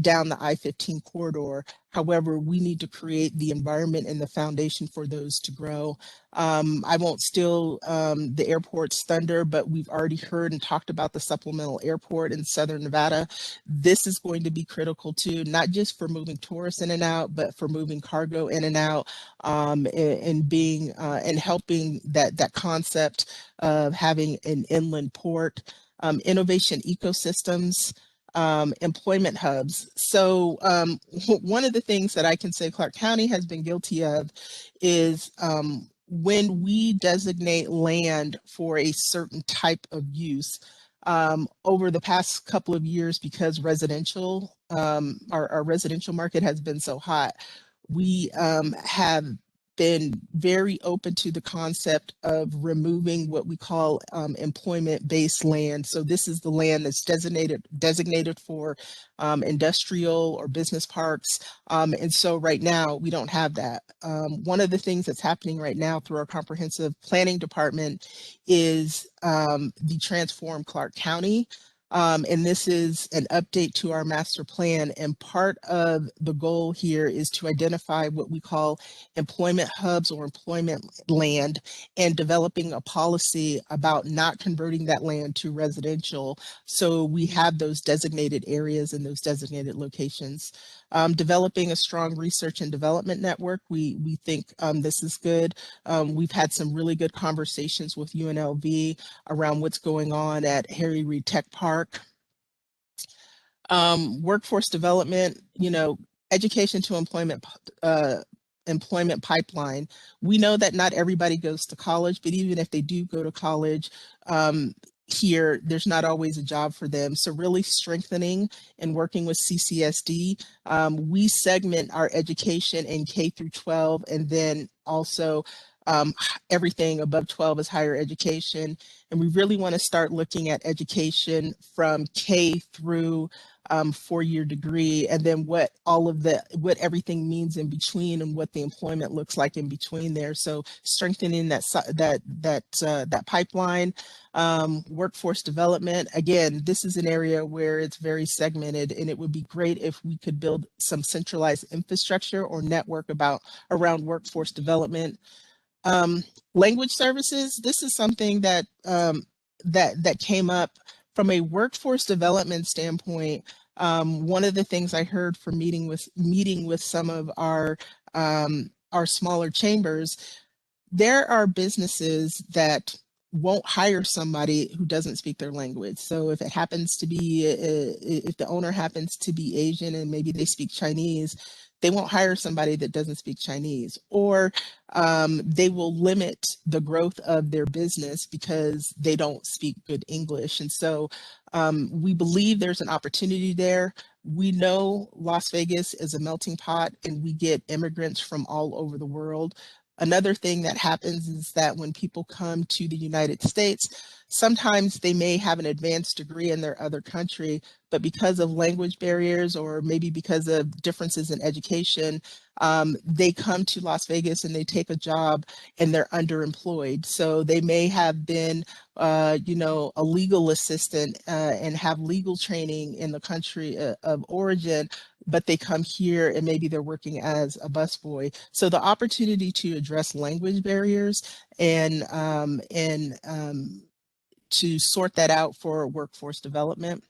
down the I-15 corridor. However, we need to create the environment and the foundation for those to grow. I won't steal the airport's thunder, but we've already heard and talked about the supplemental airport in Southern Nevada. This is going to be critical too, not just for moving tourists in and out, but for moving cargo in and out, and being and helping that concept of having an inland port. Innovation ecosystems, employment hubs. So one of the things that I can say Clark County has been guilty of is when we designate land for a certain type of use, over the past couple of years, because residential, our residential market has been so hot, we have been very open to the concept of removing what we call employment-based land. So this is the land that's designated for industrial or business parks. And so right now we don't have that. One of the things that's happening right now through our comprehensive planning department is the Transform Clark County. And this is an update to our master plan. And part of the goal here is to identify what we call employment hubs or employment land, and developing a policy about not converting that land to residential. So we have those designated areas and those designated locations. Developing a strong research and development network. We think this is good. We've had some really good conversations with UNLV around what's going on at Harry Reid Tech Park. Workforce development, you know, education to employment pipeline. We know that not everybody goes to college, but even if they do go to college, here, there's not always a job for them. So really strengthening and working with CCSD. We segment our education in K through 12, and then also everything above 12 is higher education. And we really want to start looking at education from K through 4-year degree, and then what everything means in between, and what the employment looks like in between there. So strengthening that pipeline. Workforce development. Again, this is an area where it's very segmented, and it would be great if we could build some centralized infrastructure or network around workforce development. Language services. This is something that that came up from a workforce development standpoint. One of the things I heard from meeting with some of our smaller chambers, there are businesses that won't hire somebody who doesn't speak their language. So if it happens to be, if the owner happens to be Asian and maybe they speak Chinese, they won't hire somebody that doesn't speak Chinese, or they will limit the growth of their business because they don't speak good English. And so we believe there's an opportunity there. We know Las Vegas is a melting pot and we get immigrants from all over the world. Another thing that happens is that when people come to the United States, sometimes they may have an advanced degree in their other country, but because of language barriers or maybe because of differences in education, they come to Las Vegas and they take a job and they're underemployed. So they may have been, you know, a legal assistant and have legal training in the country of origin, but they come here and maybe they're working as a busboy. So the opportunity to address language barriers and to sort that out for workforce development.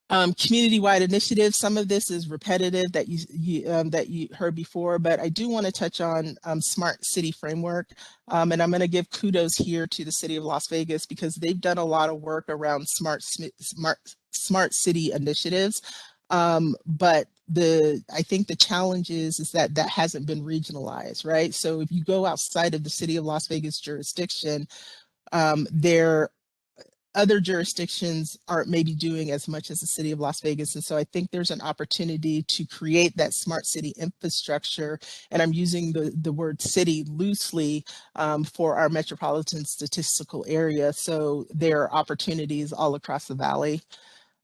Community-wide initiatives, some of this is repetitive that you heard before, but I do want to touch on Smart City Framework. And I'm going to give kudos here to the City of Las Vegas because they've done a lot of work around smart city initiatives. But I think the challenge is that that hasn't been regionalized, right? So if you go outside of the City of Las Vegas jurisdiction, other jurisdictions aren't maybe doing as much as the City of Las Vegas. And so I think there's an opportunity to create that smart city infrastructure. And I'm using the word city loosely for our metropolitan statistical area. So there are opportunities all across the valley.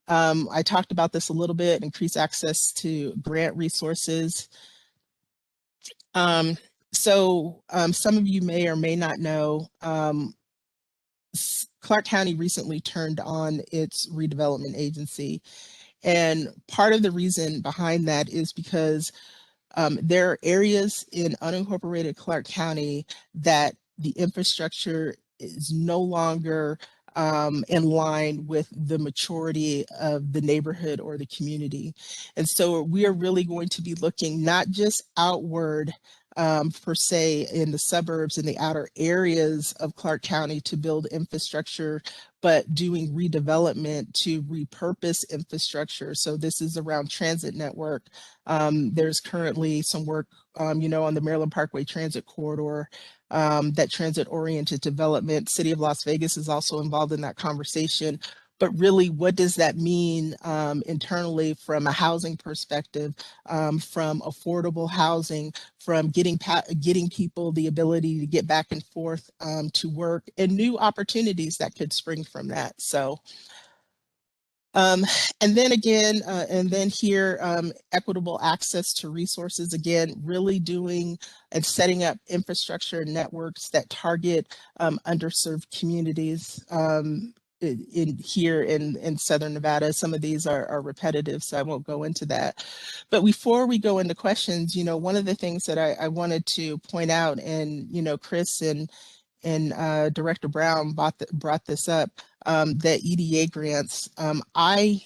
I talked about this a little bit, increase access to grant resources. Some of you may or may not know, Clark County recently turned on its redevelopment agency. And part of the reason behind that is because there are areas in unincorporated Clark County that the infrastructure is no longer in line with the maturity of the neighborhood or the community. And so we are really going to be looking not just outward per se in the suburbs and the outer areas of Clark County to build infrastructure, but doing redevelopment to repurpose infrastructure. So this is around transit network. There's currently some work, you know, on the Maryland Parkway Transit Corridor, that transit-oriented development. City of Las Vegas is also involved in that conversation. But really, what does that mean internally from a housing perspective, from affordable housing, from getting people the ability to get back and forth to work, and new opportunities that could spring from that. So, and then again, and then here, equitable access to resources, again, really doing and setting up infrastructure networks that target underserved communities. Here in Southern Nevada. Some of these are repetitive, so I won't go into that. But before we go into questions, you know, one of the things that I wanted to point out, and, you know, Chris and Director Brown brought this up, that EDA grants. I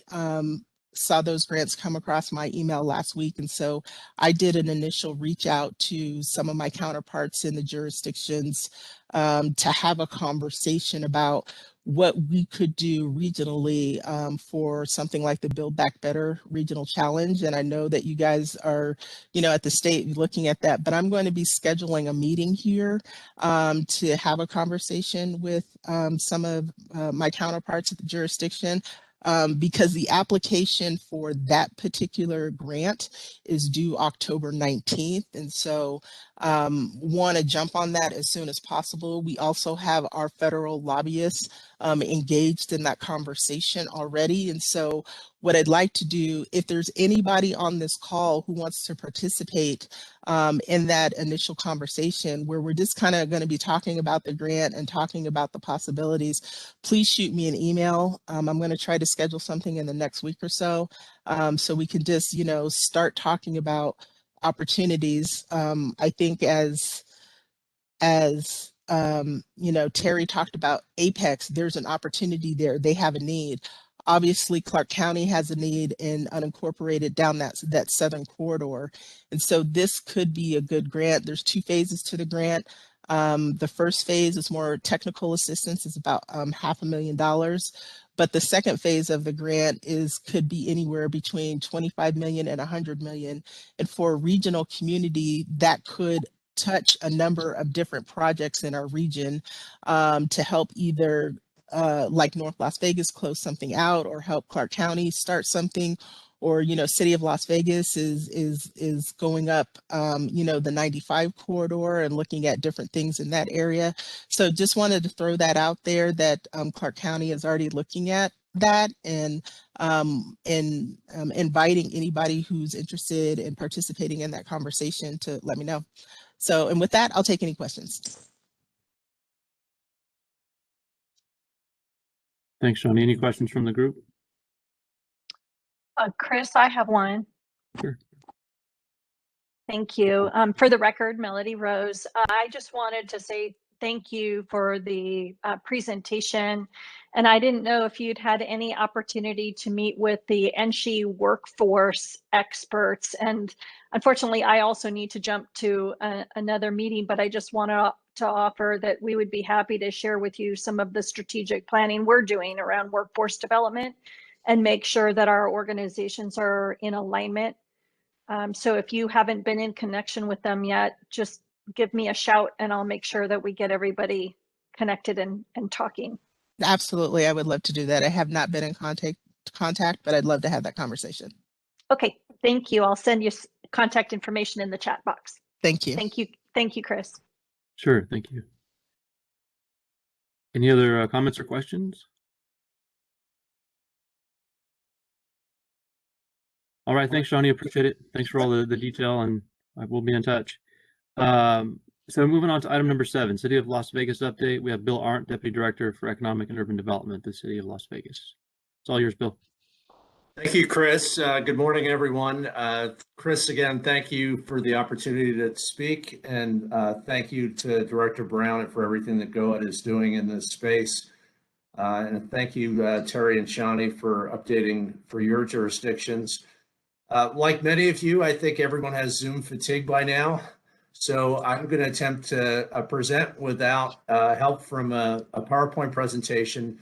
saw those grants come across my email last week. And so I did an initial reach out to some of my counterparts in the jurisdictions to have a conversation about what we could do regionally for something like the Build Back Better Regional Challenge. And I know that you guys are, you know, at the state looking at that, but I'm going to be scheduling a meeting here to have a conversation with some of my counterparts at the jurisdiction. Because the application for that particular grant is due October 19th. And so want to jump on that as soon as possible. We also have our federal lobbyists engaged in that conversation already. And so what I'd like to do, if there's anybody on this call who wants to participate in that initial conversation where we're just kind of going to be talking about the grant and talking about the possibilities, please shoot me an email. I'm going to try to schedule something in the next week or so, so we can just, you know, start talking about opportunities. I think as you know, Terry talked about Apex, there's an opportunity there. They have a need. Obviously, Clark County has a need in unincorporated down that southern corridor. And so this could be a good grant. There's 2 phases to the grant. The first phase is more technical assistance, is about $500,000. But the second phase of the grant could be anywhere between 25 million and 100 million. And for a regional community, that could touch a number of different projects in our region to help either like North Las Vegas close something out, or help Clark County start something, or, you know, City of Las Vegas is going up, you know, the 95 corridor and looking at different things in that area. So just wanted to throw that out there, that Clark County is already looking at that, and inviting anybody who's interested in participating in that conversation to let me know. So, and with that, I'll take any questions. Thanks, Shawnee. Any questions from the group? Chris, I have one. Sure. Thank you. For the record, Melody Rose, I just wanted to say thank you for the presentation. And I didn't know if you'd had any opportunity to meet with the NSHE workforce experts. And unfortunately, I also need to jump to another meeting, but I just wanted to offer that we would be happy to share with you some of the strategic planning we're doing around workforce development and make sure that our organizations are in alignment. So if you haven't been in connection with them yet, just give me a shout and I'll make sure that we get everybody connected and talking. Absolutely, I would love to do that. I have not been in contact, but I'd love to have that conversation. Okay, thank you. I'll send you contact information in the chat box. Thank you. Thank you. Thank you, Chris. Sure, thank you. Any other comments or questions? All right, thanks, Shawnee. Appreciate it. Thanks for all the detail, and we'll be in touch. So moving on to item number 7, City of Las Vegas update. We have Bill Arndt, Deputy Director for Economic and Urban Development, the City of Las Vegas. It's all yours, Bill. Thank you, Chris. Good morning, everyone. Chris, again, thank you for the opportunity to speak, and thank you to Director Brown and for everything that GOED is doing in this space. And thank you, Terry and Shawnee, for updating for your jurisdictions. Like many of you, I think everyone has Zoom fatigue by now. So I'm going to attempt to present without help from a PowerPoint presentation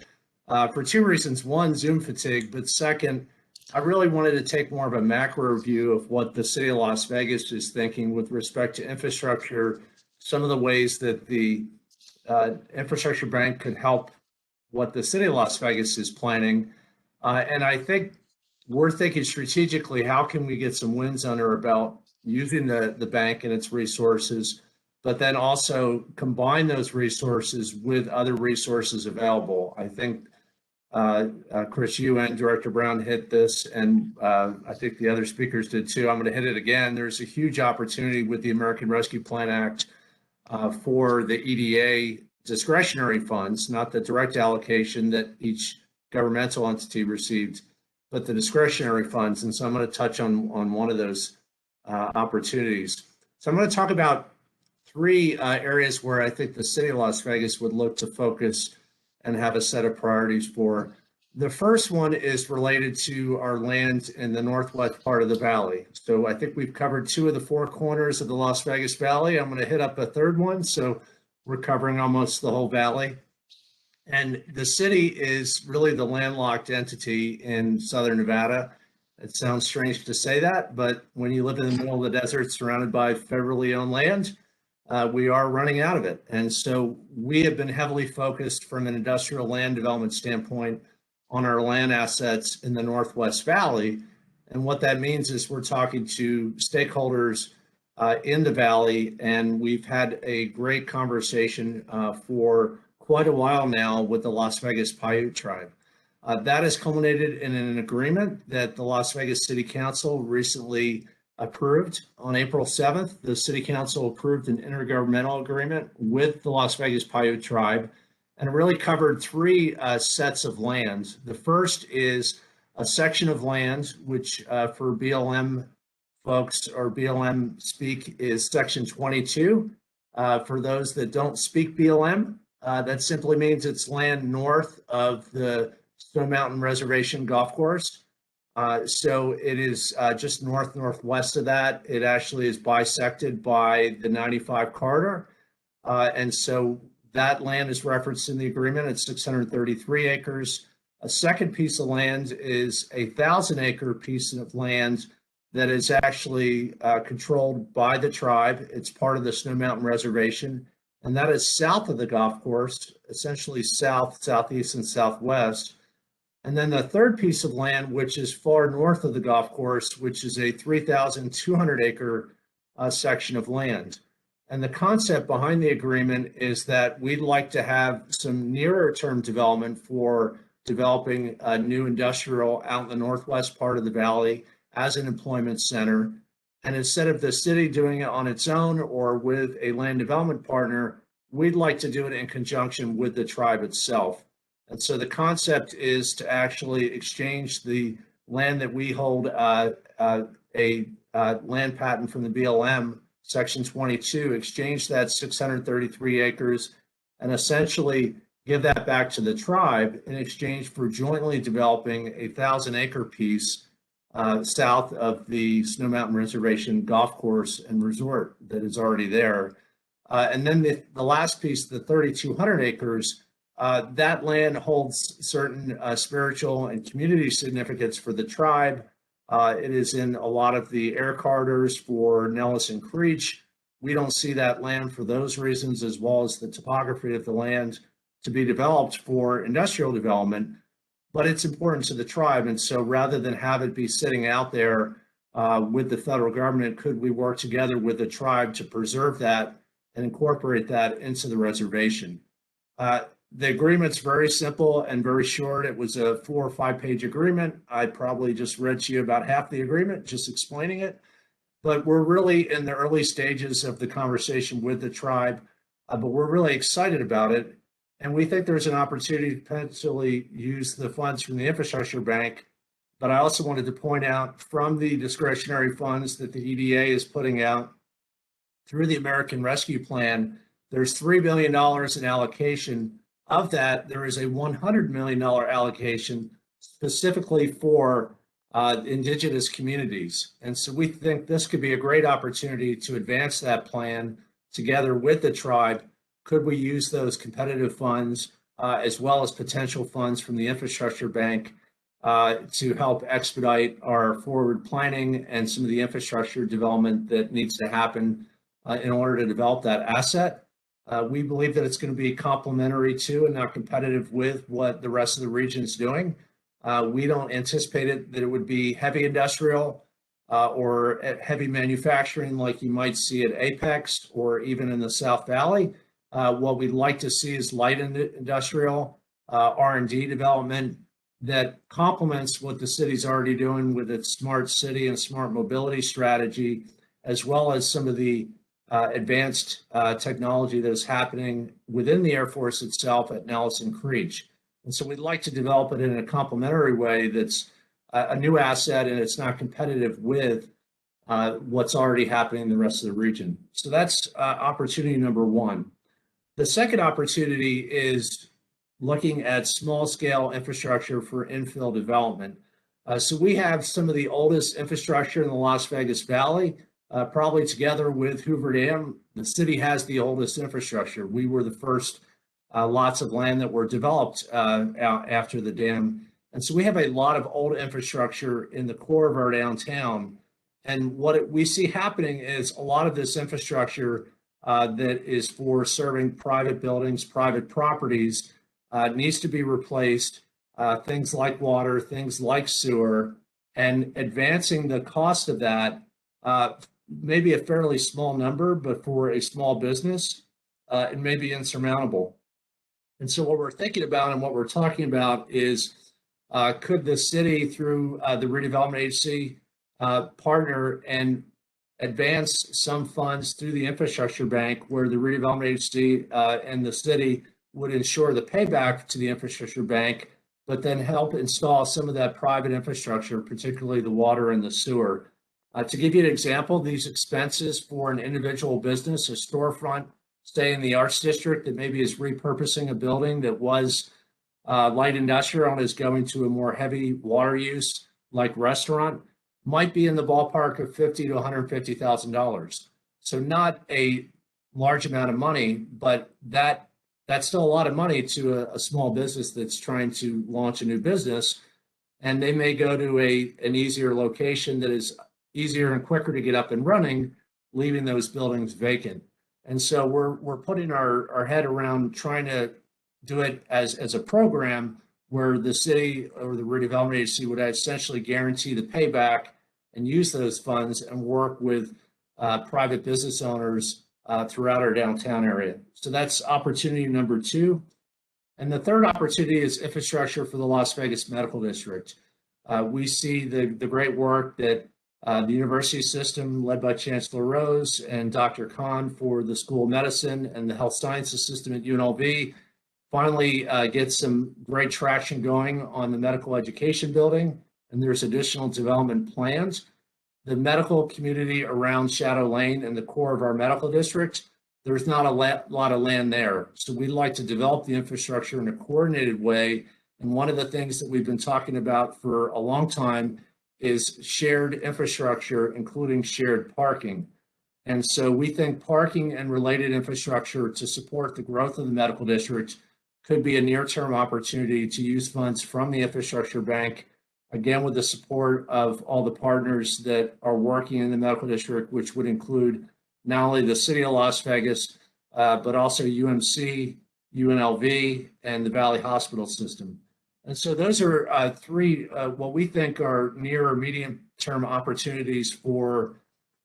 for 2 reasons. One, Zoom fatigue, but second, I really wanted to take more of a macro view of what the City of Las Vegas is thinking with respect to infrastructure, some of the ways that the infrastructure bank could help what the City of Las Vegas is planning. And I think we're thinking strategically, how can we get some wins under our belt using the bank and its resources, but then also combine those resources with other resources available. I think Chris, you and Director Brown hit this, and I think the other speakers did too. I'm going to hit it again. There's a huge opportunity with the American Rescue Plan Act for the EDA discretionary funds, not the direct allocation that each governmental entity received, but the discretionary funds. And so I'm going to touch on one of those opportunities. So I'm going to talk about 3 areas where I think the City of Las Vegas would look to focus and have a set of priorities for. The first one is related to our land in the northwest part of the valley. So I think we've covered 2 of the 4 corners of the Las Vegas Valley. I'm going to hit up a 3rd one. So we're covering almost the whole valley. And the city is really the landlocked entity in Southern Nevada. It sounds strange to say that, but when you live in the middle of the desert surrounded by federally owned land, we are running out of it. And so we have been heavily focused from an industrial land development standpoint on our land assets in the Northwest Valley. And what that means is we're talking to stakeholders in the Valley, and we've had a great conversation for quite a while now with the Las Vegas Paiute tribe. That has culminated in an agreement that the Las Vegas City Council recently approved. On April 7th, the City Council approved an intergovernmental agreement with the Las Vegas Paiute tribe, and it really covered 3 sets of land. The first is a section of land, which for BLM folks or BLM speak is Section 22. For those that don't speak BLM, that simply means it's land north of the Stone Mountain Reservation Golf Course. So it is just northwest of that. It actually is bisected by the 95 corridor. And so that land is referenced in the agreement at 633 acres. A second piece of land is a 1,000-acre piece of land that is actually controlled by the tribe. It's part of the Snow Mountain Reservation, and that is south of the golf course, essentially south, southeast, and southwest. And then the third piece of land, which is far north of the golf course, which is a 3,200-acre section of land. And the concept behind the agreement is that we'd like to have some nearer term development for developing a new industrial out in the northwest part of the valley as an employment center. And instead of the city doing it on its own or with a land development partner, we'd like to do it in conjunction with the tribe itself. And so the concept is to actually exchange the land that we hold a land patent from the BLM, Section 22, exchange that 633 acres and essentially give that back to the tribe in exchange for jointly developing a 1,000-acre piece south of the Snow Mountain Reservation golf course and resort that is already there. And then the last piece, the 3,200 acres, that land holds certain spiritual and community significance for the tribe. It is in a lot of the air corridors for Nellis and Creech. We don't see that land for those reasons, as well as the topography of the land to be developed for industrial development, but it's important to the tribe. And so rather than have it be sitting out there with the federal government, could we work together with the tribe to preserve that and incorporate that into the reservation? The agreement's very simple and very short. It was a 4 or 5 page agreement. I probably just read to you about half the agreement, just explaining it. But we're really in the early stages of the conversation with the tribe, but we're really excited about it. And we think there's an opportunity to potentially use the funds from the infrastructure bank. But I also wanted to point out from the discretionary funds that the EDA is putting out through the American Rescue Plan, there's $3 billion in allocation. Of that, there is a $100 million allocation specifically for indigenous communities. And so we think this could be a great opportunity to advance that plan together with the tribe. Could we use those competitive funds as well as potential funds from the infrastructure bank to help expedite our forward planning and some of the infrastructure development that needs to happen in order to develop that asset? We believe that it's going to be complementary to and not competitive with what the rest of the region is doing. We don't anticipate that it would be heavy industrial or heavy manufacturing like you might see at Apex or even in the South Valley. What we'd like to see is light industrial R&D development that complements what the city's already doing with its smart city and smart mobility strategy, as well as some of the advanced technology that is happening within the Air Force itself at Nellis and Creech. And so we'd like to develop it in a complementary way that's a new asset and it's not competitive with what's already happening in the rest of the region. So that's opportunity number one. The second opportunity is looking at small scale infrastructure for infill development. So we have some of the oldest infrastructure in the Las Vegas Valley. Probably together with Hoover Dam, the city has the oldest infrastructure. We were the first lots of land that were developed after the dam. And so we have a lot of old infrastructure in the core of our downtown. And what we see happening is a lot of this infrastructure that is for serving private buildings, private properties, needs to be replaced. Things like water, things like sewer, and advancing the cost of that maybe a fairly small number, but for a small business, it may be insurmountable. And so what we're thinking about and what we're talking about is, could the city through the redevelopment agency partner and advance some funds through the infrastructure bank where the redevelopment agency and the city would ensure the payback to the infrastructure bank, but then help install some of that private infrastructure, particularly the water and the sewer. To give you an example, these expenses for an individual business, a storefront, say in the Arts District that maybe is repurposing a building that was light industrial and is going to a more heavy water use like restaurant, might be in the ballpark of $50,000 to $150,000. So not a large amount of money, but that's still a lot of money to a small business that's trying to launch a new business. And they may go to an easier location that is easier and quicker to get up and running, leaving those buildings vacant. And so we're putting our head around trying to do it as a program where the city or the redevelopment agency would essentially guarantee the payback and use those funds and work with private business owners throughout our downtown area. So that's opportunity number 2. And the third opportunity is infrastructure for the Las Vegas Medical District. We see the great work that the university system led by Chancellor Rose and Dr. Khan for the School of Medicine and the Health Sciences system at UNLV finally get some great traction going on the medical education building, and there's additional development plans. The medical community around Shadow Lane and the core of our medical district, there's not a lot of land there. So we'd like to develop the infrastructure in a coordinated way. And one of the things that we've been talking about for a long time is shared infrastructure, including shared parking. And so we think parking and related infrastructure to support the growth of the medical district could be a near-term opportunity to use funds from the infrastructure bank, again, with the support of all the partners that are working in the medical district, which would include not only the city of Las Vegas, but also UMC, UNLV, and the Valley Hospital System. And so those are 3 what we think are near or medium-term opportunities for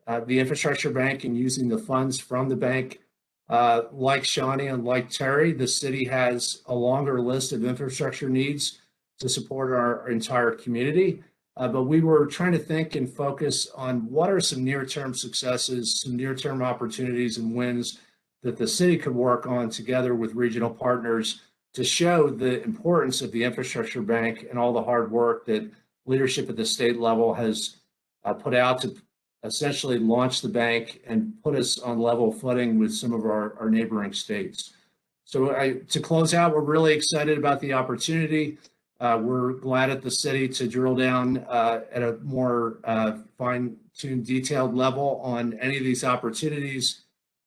the infrastructure bank and using the funds from the bank. Like Shawnee and like Terry, the city has a longer list of infrastructure needs to support our entire community. But we were trying to think and focus on what are some near-term successes, some near-term opportunities and wins that the city could work on together with regional partners to show the importance of the infrastructure bank and all the hard work that leadership at the state level has put out to essentially launch the bank and put us on level footing with some of our neighboring states. So to close out, we're really excited about the opportunity. We're glad at the city to drill down at a more fine-tuned, detailed level on any of these opportunities.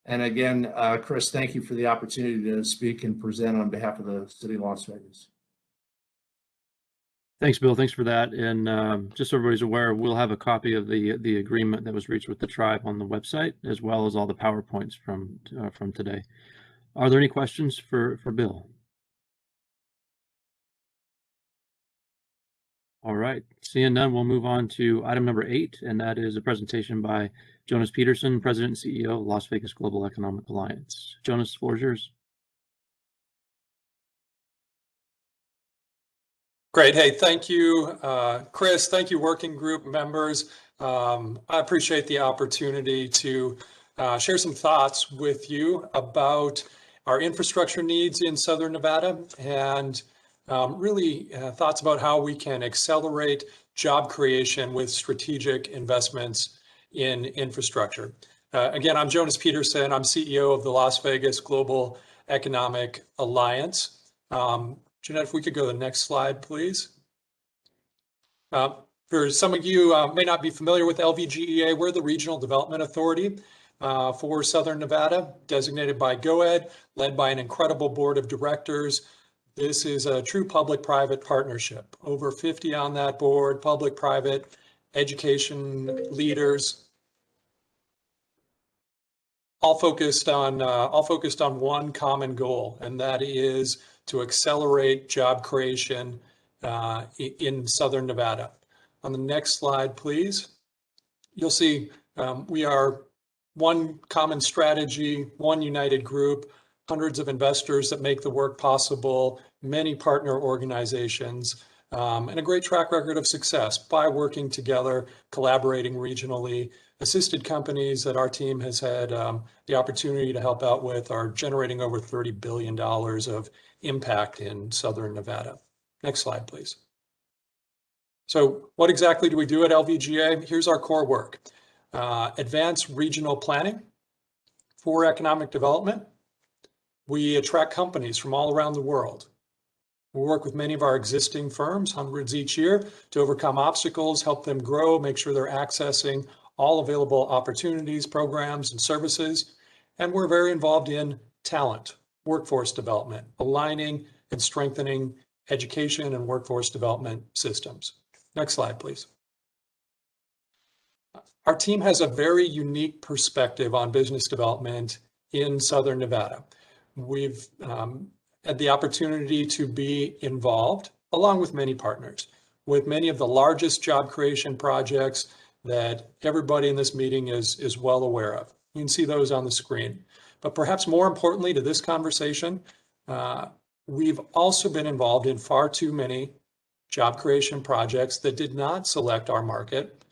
And again, Chris, thank you for the opportunity to speak and present on behalf of the city of Las Vegas. Thanks, Bill. Thanks for that. And just so everybody's aware, we'll have a copy of the agreement that was reached with the tribe on the website, as well as all the PowerPoints from today. Are there any questions for Bill? All right, seeing none, we'll move on to item number 8, and that is a presentation by Jonas Peterson, President and CEO of Las Vegas Global Economic Alliance. Jonas, the floor is yours. Great. Hey, thank you, Chris. Thank you, working group members. I appreciate the opportunity to share some thoughts with you about our infrastructure needs in Southern Nevada and really thoughts about how we can accelerate job creation with strategic investments in infrastructure. Again, I'm Jonas Peterson. I'm CEO of the Las Vegas Global Economic Alliance. Jeanette, if we could go to the next slide, please. For some of you may not be familiar with LVGEA, we're the Regional Development Authority for Southern Nevada, designated by GOED, led by an incredible board of directors. This is a true public-private partnership. Over 50 on that board, public-private, education leaders, all focused on one common goal, and that is to accelerate job creation in Southern Nevada. On the next slide, please. You'll see we are one common strategy, one united group, hundreds of investors that make the work possible, many partner organizations, and a great track record of success by working together, collaborating regionally. Assisted companies that our team has had the opportunity to help out with are generating over $30 billion of impact in Southern Nevada. Next slide, please. So what exactly do we do at LVGA? Here's our core work. Advanced regional planning for economic development. We attract companies from all around the world. We work with many of our existing firms, hundreds each year, to overcome obstacles, help them grow, make sure they're accessing all available opportunities, programs, and services. And we're very involved in talent, workforce development, aligning and strengthening education and workforce development systems. Next slide, please. Our team has a very unique perspective on business development in Southern Nevada. We've had the opportunity to be involved, along with many partners, with many of the largest job creation projects that everybody in this meeting is well aware of. You can see those on the screen. But perhaps more importantly to this conversation, we've also been involved in far too many job creation projects that did not select our market,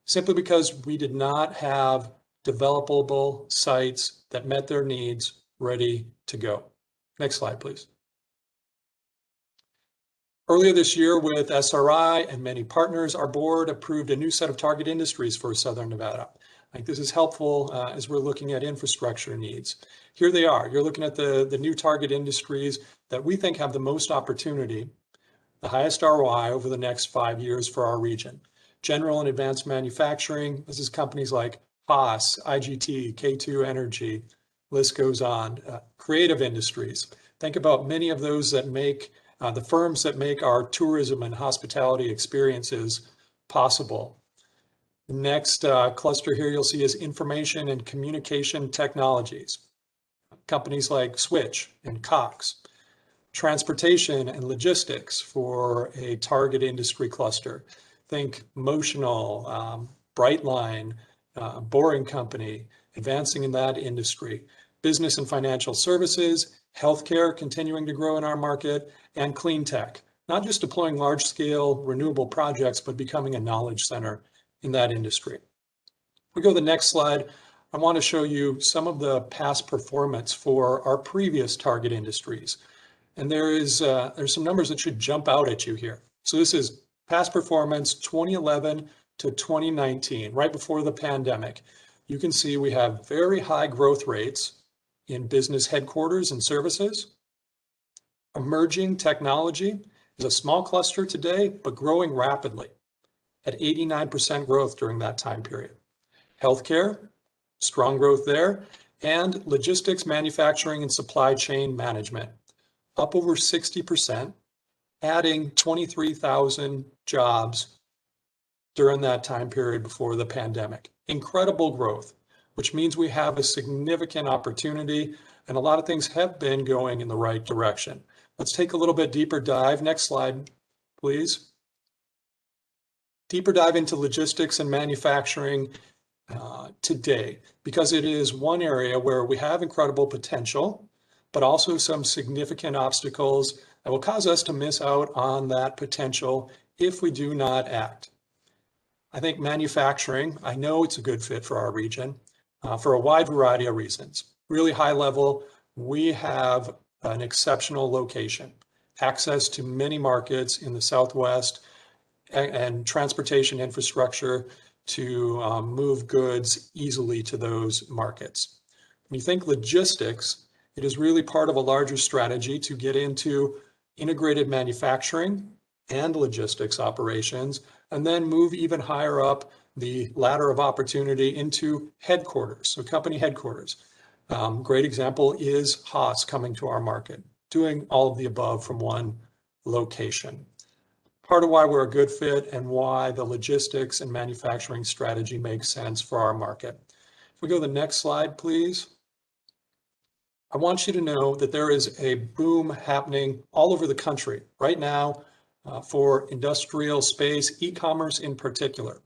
simply because we did not have developable sites that met their needs ready to go. Next slide, please. Earlier this year with SRI and many partners, our board approved a new set of target industries for Southern Nevada. I think this is helpful as we're looking at infrastructure needs. Here they are. You're looking at the new target industries that we think have the most opportunity, the highest ROI over the next 5 years for our region. General and advanced manufacturing, this is companies like Haas, IGT, K2 Energy, list goes on. Creative industries, think about many of those that make, the firms that make our tourism and hospitality experiences possible. The next cluster here you'll see is information and communication technologies. Companies like Switch and Cox. Transportation and logistics for a target industry cluster. Think Motional, Brightline, Boring Company, advancing in that industry. Business and financial services, healthcare continuing to grow in our market, and clean tech. Not just deploying large-scale renewable projects, but becoming a knowledge center in that industry. If we go to the next slide, I want to show you some of the past performance for our previous target industries. And there's some numbers that should jump out at you here. So this is past performance 2011 to 2019, right before the pandemic. You can see we have very high growth rates in business headquarters and services. Emerging technology is a small cluster today, but growing rapidly at 89% growth during that time period. Healthcare, strong growth there, and logistics, manufacturing, and supply chain management, up over 60%, adding 23,000 jobs during that time period before the pandemic. Incredible growth, which means we have a significant opportunity, and a lot of things have been going in the right direction. Let's take a little bit deeper dive. Next slide, please. Deeper dive into logistics and manufacturing today, because it is one area where we have incredible potential, but also some significant obstacles that will cause us to miss out on that potential if we do not act. I think manufacturing, I know it's a good fit for our region for a wide variety of reasons. Really high level, we have an exceptional location, access to many markets in the Southwest, and transportation infrastructure to move goods easily to those markets. When you think logistics, it is really part of a larger strategy to get into integrated manufacturing and logistics operations, and then move even higher up the ladder of opportunity into headquarters, so company headquarters. Great example is Haas coming to our market, doing all of the above from one location. Part of why we're a good fit and why the logistics and manufacturing strategy makes sense for our market. If we go to the next slide, please. I want you to know that there is a boom happening all over the country right now for industrial space, e-commerce in particular.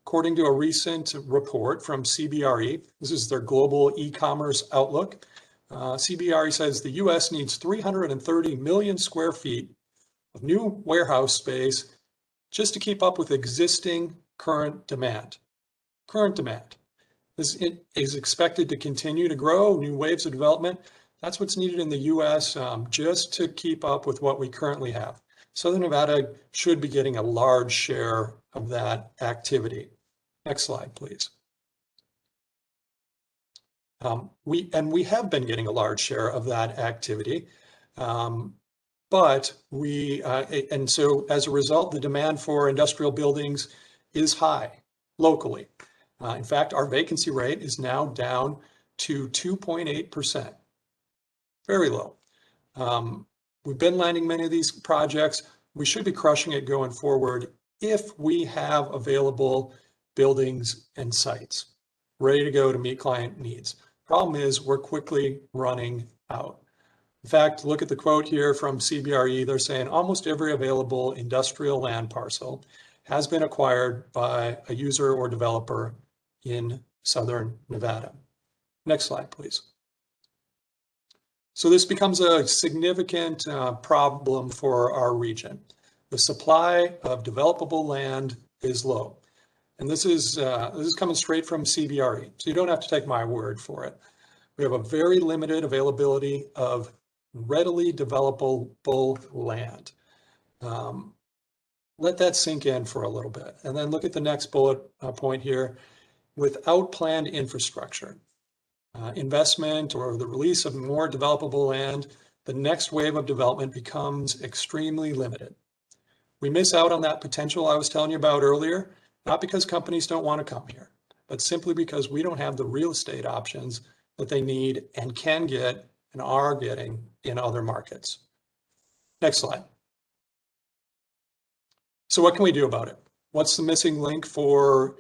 According to a recent report from CBRE, this is their global e-commerce outlook. CBRE says the US needs 330 million square feet of new warehouse space just to keep up with existing current demand. This is expected to continue to grow, new waves of development. That's what's needed in the US just to keep up with what we currently have. Southern Nevada should be getting a large share of that activity. Next slide, please. We have been getting a large share of that activity, and so as a result, the demand for industrial buildings is high locally. In fact, our vacancy rate is now down to 2.8%. Very low. We've been landing many of these projects. We should be crushing it going forward if we have available buildings and sites ready to go to meet client needs. Problem is, we're quickly running out. In fact, look at the quote here from CBRE. They're saying almost every available industrial land parcel has been acquired by a user or developer in Southern Nevada. Next slide, please. So this becomes a significant problem for our region. The supply of developable land is low. And this is coming straight from CBRE, so you don't have to take my word for it. We have a very limited availability of readily developable land. Let that sink in for a little bit. And then look at the next bullet point here. Without planned infrastructure, investment or the release of more developable land, the next wave of development becomes extremely limited. We miss out on that potential I was telling you about earlier, not because companies don't want to come here, but simply because we don't have the real estate options that they need and can get and are getting in other markets. Next slide. So what can we do about it? What's the missing link for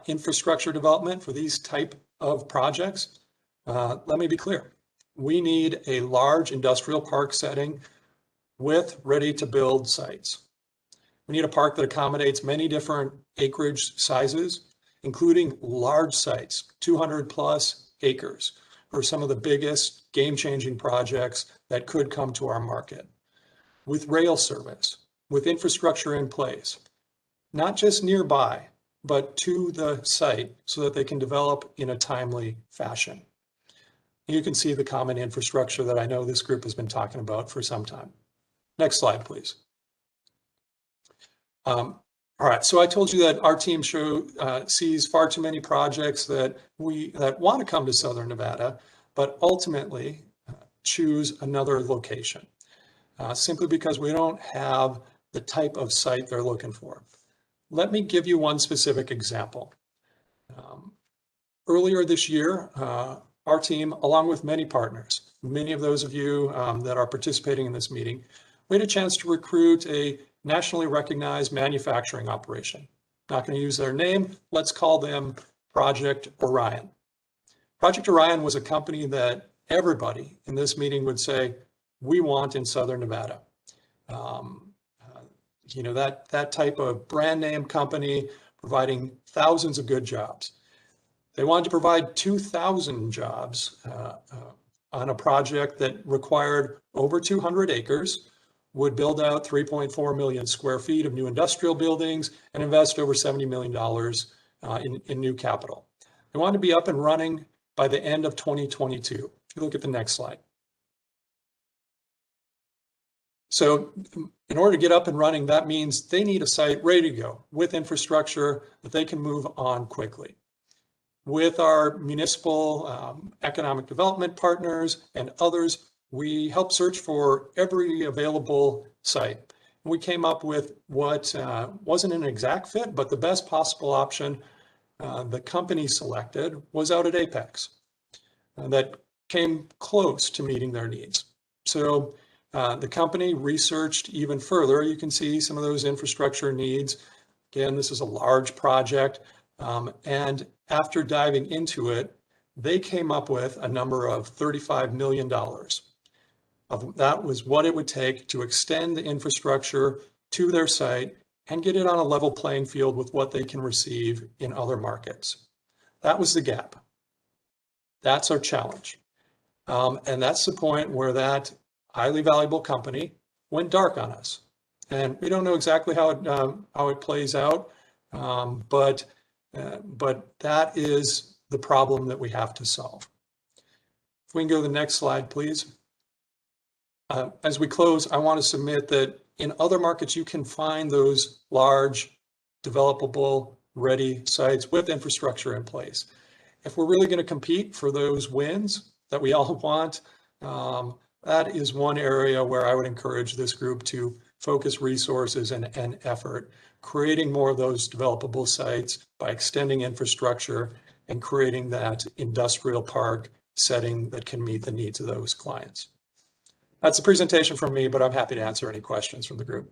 infrastructure development for these type of projects? Let me be clear. We need a large industrial park setting with ready-to-build sites. We need a park that accommodates many different acreage sizes, including large sites, 200 plus acres, for some of the biggest game-changing projects that could come to our market. With rail service, with infrastructure in place, not just nearby, but to the site so that they can develop in a timely fashion. You can see the common infrastructure that I know this group has been talking about for some time. Next slide, please. All right, so I told you that our team sees far too many projects that want to come to Southern Nevada, but ultimately choose another location, simply because we don't have the type of site they're looking for. Let me give you one specific example. Earlier this year, our team, along with many partners, many of those of you that are participating in this meeting, we had a chance to recruit a nationally recognized manufacturing operation. Not going to use their name. Let's call them Project Orion. Project Orion was a company that everybody in this meeting would say, we want in Southern Nevada. You know, that type of brand name company providing thousands of good jobs. They wanted to provide 2,000 jobs on a project that required over 200 acres, would build out 3.4 million square feet of new industrial buildings and invest over $70 million in new capital. They want to be up and running by the end of 2022. If you look at the next slide. So in order to get up and running, that means they need a site ready to go with infrastructure that they can move on quickly. With our municipal economic development partners and others, we helped search for every available site. We came up with what wasn't an exact fit, but the best possible option the company selected was out at Apex that came close to meeting their needs. So the company researched even further. You can see some of those infrastructure needs. Again, this is a large project. And after diving into it, they came up with a number of $35 million. That was what it would take to extend the infrastructure to their site and get it on a level playing field with what they can receive in other markets. That was the gap. That's our challenge. And that's the point where that highly valuable company went dark on us. And we don't know exactly how it plays out, but that is the problem that we have to solve. If we can go to the next slide, please. As we close, I want to submit that in other markets, you can find those large, developable, ready sites with infrastructure in place. If we're really going to compete for those wins that we all want, that is one area where I would encourage this group to focus resources and effort, creating more of those developable sites by extending infrastructure and creating that industrial park setting that can meet the needs of those clients. That's a presentation from me, but I'm happy to answer any questions from the group.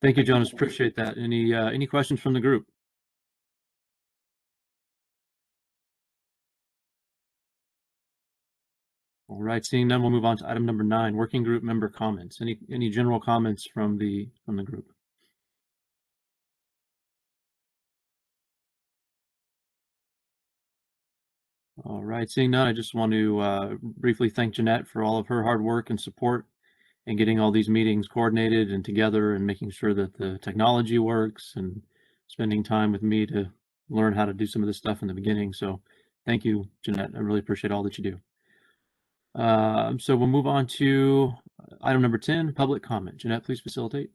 Thank you, Jonas. Appreciate that. Any questions from the group? All right, seeing none, we'll move on to item number 9, working group member comments. Any general comments from the group? All right, seeing none, I just want to briefly thank Jeanette for all of her hard work and support and getting all these meetings coordinated and together and making sure that the technology works and spending time with me to learn how to do some of this stuff in the beginning. So thank you, Jeanette. I really appreciate all that you do. So we'll move on to item number 10, public comment. Jeanette, please facilitate.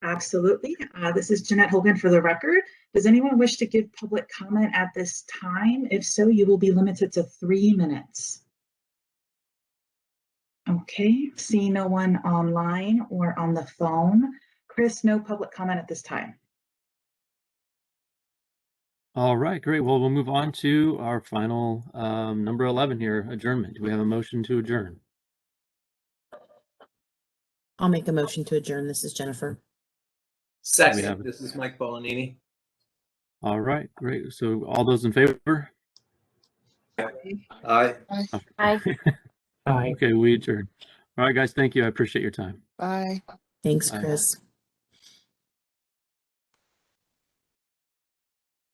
Absolutely. This is Jeanette Hogan for the record. Does anyone wish to give public comment at this time? If so, you will be limited to 3 minutes. Okay, see no one online or on the phone. Chris, no public comment at this time. All right, great. Well, we'll move on to our final number 11 here, adjournment. Do we have a motion to adjourn? I'll make a motion to adjourn. This is Jennifer. Second, this is Mike Bolanini. All right, great. So all those in favor? Aye. Aye. Okay, we adjourn. All right, guys, thank you. I appreciate your time. Bye. Thanks, Bye. Chris.